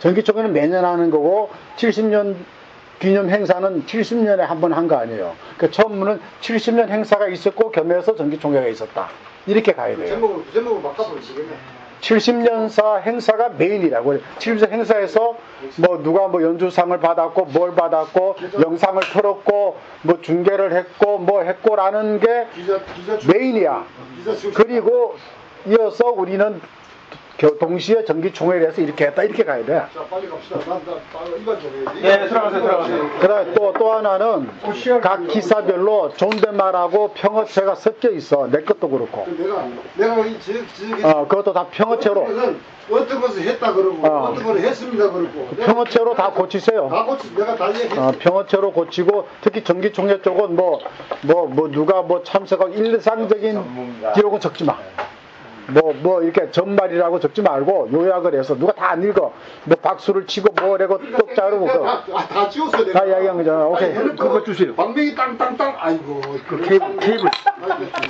정기총회는 매년 하는 거고 70년 기념 행사는 70년에 한 번 한 거 아니에요. 그러니까 처음에는 70년 행사가 있었고 겸해서 정기총회가 있었다. 이렇게 가야 돼요. 그 제목을 바꿔버리시겠네. 70년사 행사가 메인이라고. 70년 행사에서 뭐 누가 뭐 연주상을 받았고 뭘 받았고 영상을 틀었고 뭐 중계를 했고 뭐 했고라는 게 기자 메인이야. 그리고 이어서 우리는 동시에 정기총회를 해서 이렇게 했다 이렇게 가야 돼. 자 빨리 갑시다. 나 이거 좀 해야지. 예, 들어가세요. 그다음에 또 하나는 각 기사별로 존댓말하고 평어체가 섞여 있어. 내 것도 그렇고. 내가 그것도 다 평어체로. 어떤 것을 했다 그러고 어떤 걸 했습니다 그러고 평어체로 다 고치세요. 다 고치 내가 다 얘기했어. 평어체로 고치고 특히 정기총회 쪽은 뭐 누가 뭐 참석하고 일상적인 기록은 적지 마. 뭐 이렇게 전말이라고 적지 말고 요약을 해서 누가 다 안 읽어. 뭐 박수를 치고 뭐래고 똑 자르고 다 지웠어 내가. 다 이야기한 거잖아. 오케이. 그거 주세요. 방명이 땅땅땅 아이고 그 케이블.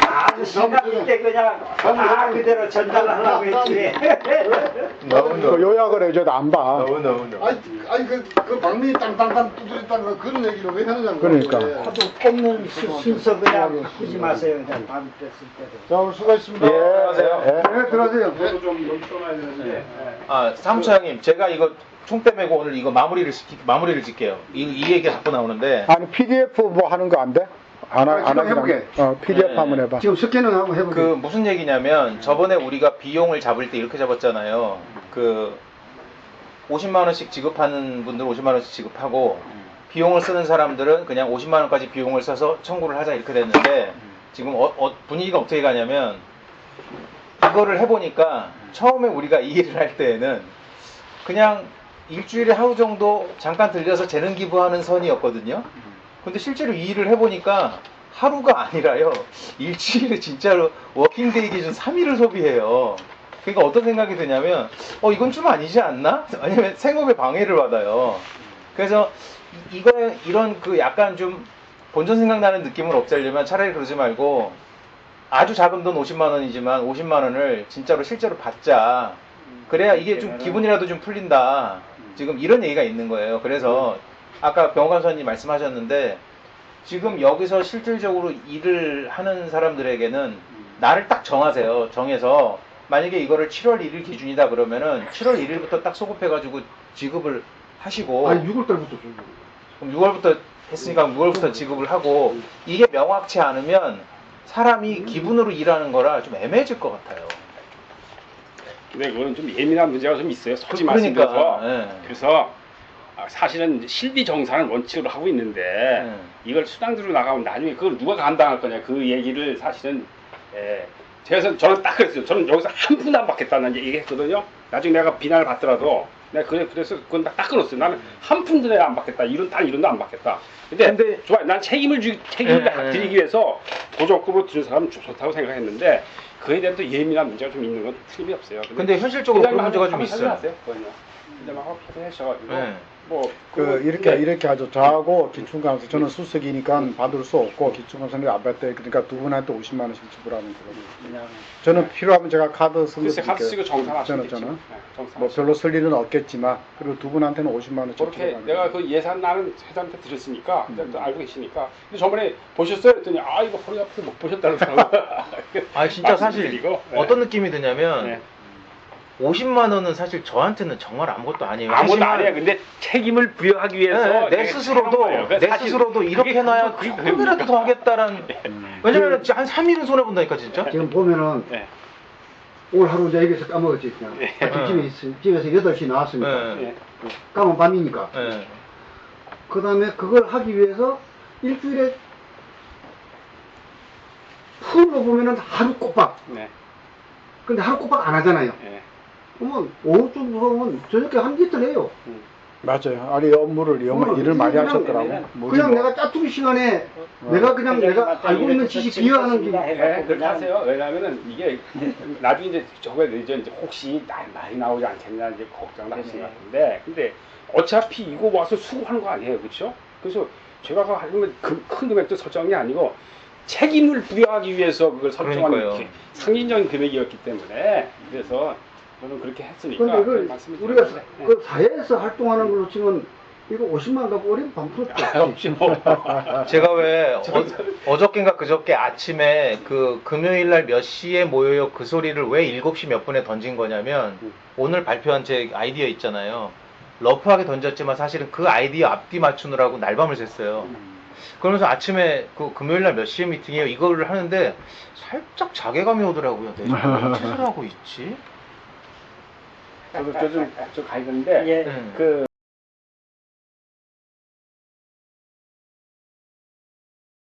아주 심각 있게 그냥 다 그대로 전달하려고 했지. 그 요약을 해줘도 안 봐. 아니 그 방명이 땅땅땅 두드렸다는 그런 얘기를 왜 하느냐고. 그러니까. 하도 뽑는 순서 그냥 바꾸지 마세요. 그냥 다음 때 쓸 때도. 자 오늘 수고하셨습니다. 예. 네 들어가세요. 저도 좀 여기 써놔야 되는데. 아, 사무처장님, 제가 이거 총대 메고 오늘 이거 마무리를 짓게요. 이 얘기가 자꾸 나오는데. 아니 PDF 뭐 하는 거 안 돼? 안 지금 해볼게. PDF 네. 한번 해봐. 지금 스캔은 한번 해볼게. 그 무슨 얘기냐면 저번에 우리가 비용을 잡을 때 이렇게 잡았잖아요. 그 50만 원씩 지급하는 분들 50만 원씩 지급하고 비용을 쓰는 사람들은 그냥 50만 원까지 비용을 써서 청구를 하자 이렇게 됐는데 지금 분위기가 어떻게 가냐면 이거를 해보니까 처음에 우리가 이 일을 할 때에는 그냥 일주일에 하루 정도 잠깐 들려서 재능 기부하는 선이었거든요. 근데 실제로 이 일을 해보니까 하루가 아니라요. 일주일에 진짜로 워킹데이 기준 3일을 소비해요. 그러니까 어떤 생각이 드냐면 이건 좀 아니지 않나? 왜냐면 생업에 방해를 받아요. 그래서 이런 그 약간 좀 본전 생각나는 느낌을 없애려면 차라리 그러지 말고 아주 작은 돈 50만 원이지만 50만 원을 진짜로 실제로 받자. 그래야 이게 좀 기분이라도 좀 풀린다. 지금 이런 얘기가 있는 거예요. 그래서 아까 병원간사님 말씀하셨는데 지금 여기서 실질적으로 일을 하는 사람들에게는 날을 딱 정하세요. 정해서 만약에 이거를 7월 1일 기준이다 그러면은 7월 1일부터 딱 소급해가지고 지급을 하시고 아니 6월달부터 좀. 그럼 6월부터 했으니까 6월부터 지급을 하고 이게 명확치 않으면 사람이 기분으로 일하는 거라 좀 애매해질 것 같아요. 근데 그건 좀 예민한 문제가 좀 있어요. 솔직히 말씀드려서. 예. 그래서 사실은 실비 정산을 원칙으로 하고 있는데 이걸 수당으로 나가면 나중에 그걸 누가 감당할 거냐 그 얘기를 사실은 저는 딱 그랬어요. 저는 여기서 한 푼도 안 받겠다는 얘기했거든요. 나중에 내가 비난을 받더라도 내가 그래서 그건 딱 끊었어요. 나는 한 푼도 내가 안 받겠다. 이런 도 안 받겠다. 근데 좋아요. 난 책임을 드리기 위해서 보조급으로 드는 사람은 좋다고 생각했는데 그에 대한 또 예민한 문제가 좀 있는 건 틀림이 없어요. 근데 현실적으로 그런 문제가 좀 있어요. 근데 막 하셔가지고 네. 이렇게 하죠. 저하고 기춘감사 저는 수석이니까 받을 수 없고 기춘감사님 안 받대. 그러니까 두 분한테 50만 원씩 지불하는 거거든요. 저는 필요하면 제가 카드 글쎄 카드 쓰고 정산하시면 저는 되죠. 뭐 별로 쓸 일은 없겠지만 그리고 두 분한테는 50만 원씩 그렇게 지불하는 내가 거예요. 그 예산 나는 회장한테 드렸으니까 또 알고 계시니까 근데 저번에 보셨어요? 했더니 이거 허리 아프고 못 보셨다고 아 진짜 사실 말씀드리고, 어떤 느낌이 드냐면 네. 50만 원은 사실 저한테는 정말 아무것도 아니에요. 아무것도 하지만 아니에요. 근데 책임을 부여하기 위해서 내 스스로도 이렇게 해놔야 조금이라도 더 하겠다라는. 왜냐면 한 3일은 손해 본다니까 진짜. 지금 보면은 네. 오늘 하루 이제 여기서 까먹었지 그냥. 집에서 8시 나왔으니까. 네. 까면 밤이니까. 네. 그 다음에 그걸 하기 위해서 일주일에 풀로 보면은 하루 꼬박. 네. 근데 하루 꼬박 안 하잖아요. 네. 그러면 오후쯤 들어오면 저녁에 한 이틀 해요. 맞아요. 아니 업무를 일을 많이 그냥 하셨더라고. 그냥 내가 짜투리 시간에 내가 알고 있는 지식 비하하는 게. 네, 그렇게 하세요. 왜냐하면은 이게 나중에 이제 저거에 이제 혹시 많이 나오지 않겠냐 이제 걱정을 하시는 것 같은데, 근데 어차피 이거 와서 수고하는 거 아니에요, 그렇죠? 그래서 제가 하려면 큰 금액도 설정한 게 아니고 책임을 부여하기 위해서 그걸 설정한 그러니까요. 상징적인 금액이었기 때문에 그래서 저는 그렇게 했으니까 근데 그 말씀을 우리가 드렸는데, 네. 그 사회에서 활동하는 걸로 치면 이거 50만 갖고 어린 방풀 없지 뭐. 제가 왜 어저께인가 그저께 아침에 그 금요일 날 몇 시에 모여요 그 소리를 왜 7시 몇 분에 던진 거냐면 오늘 발표한 제 아이디어 있잖아요. 러프하게 던졌지만 사실은 그 아이디어 앞뒤 맞추느라고 날밤을 샜어요. 그러면서 아침에 그 금요일 날 몇 시에 미팅이에요 이거를 하는데 살짝 자괴감이 오더라고요. 내가 무슨 짓을 하고 있지? 저도 저 가있는데 예. 음. 그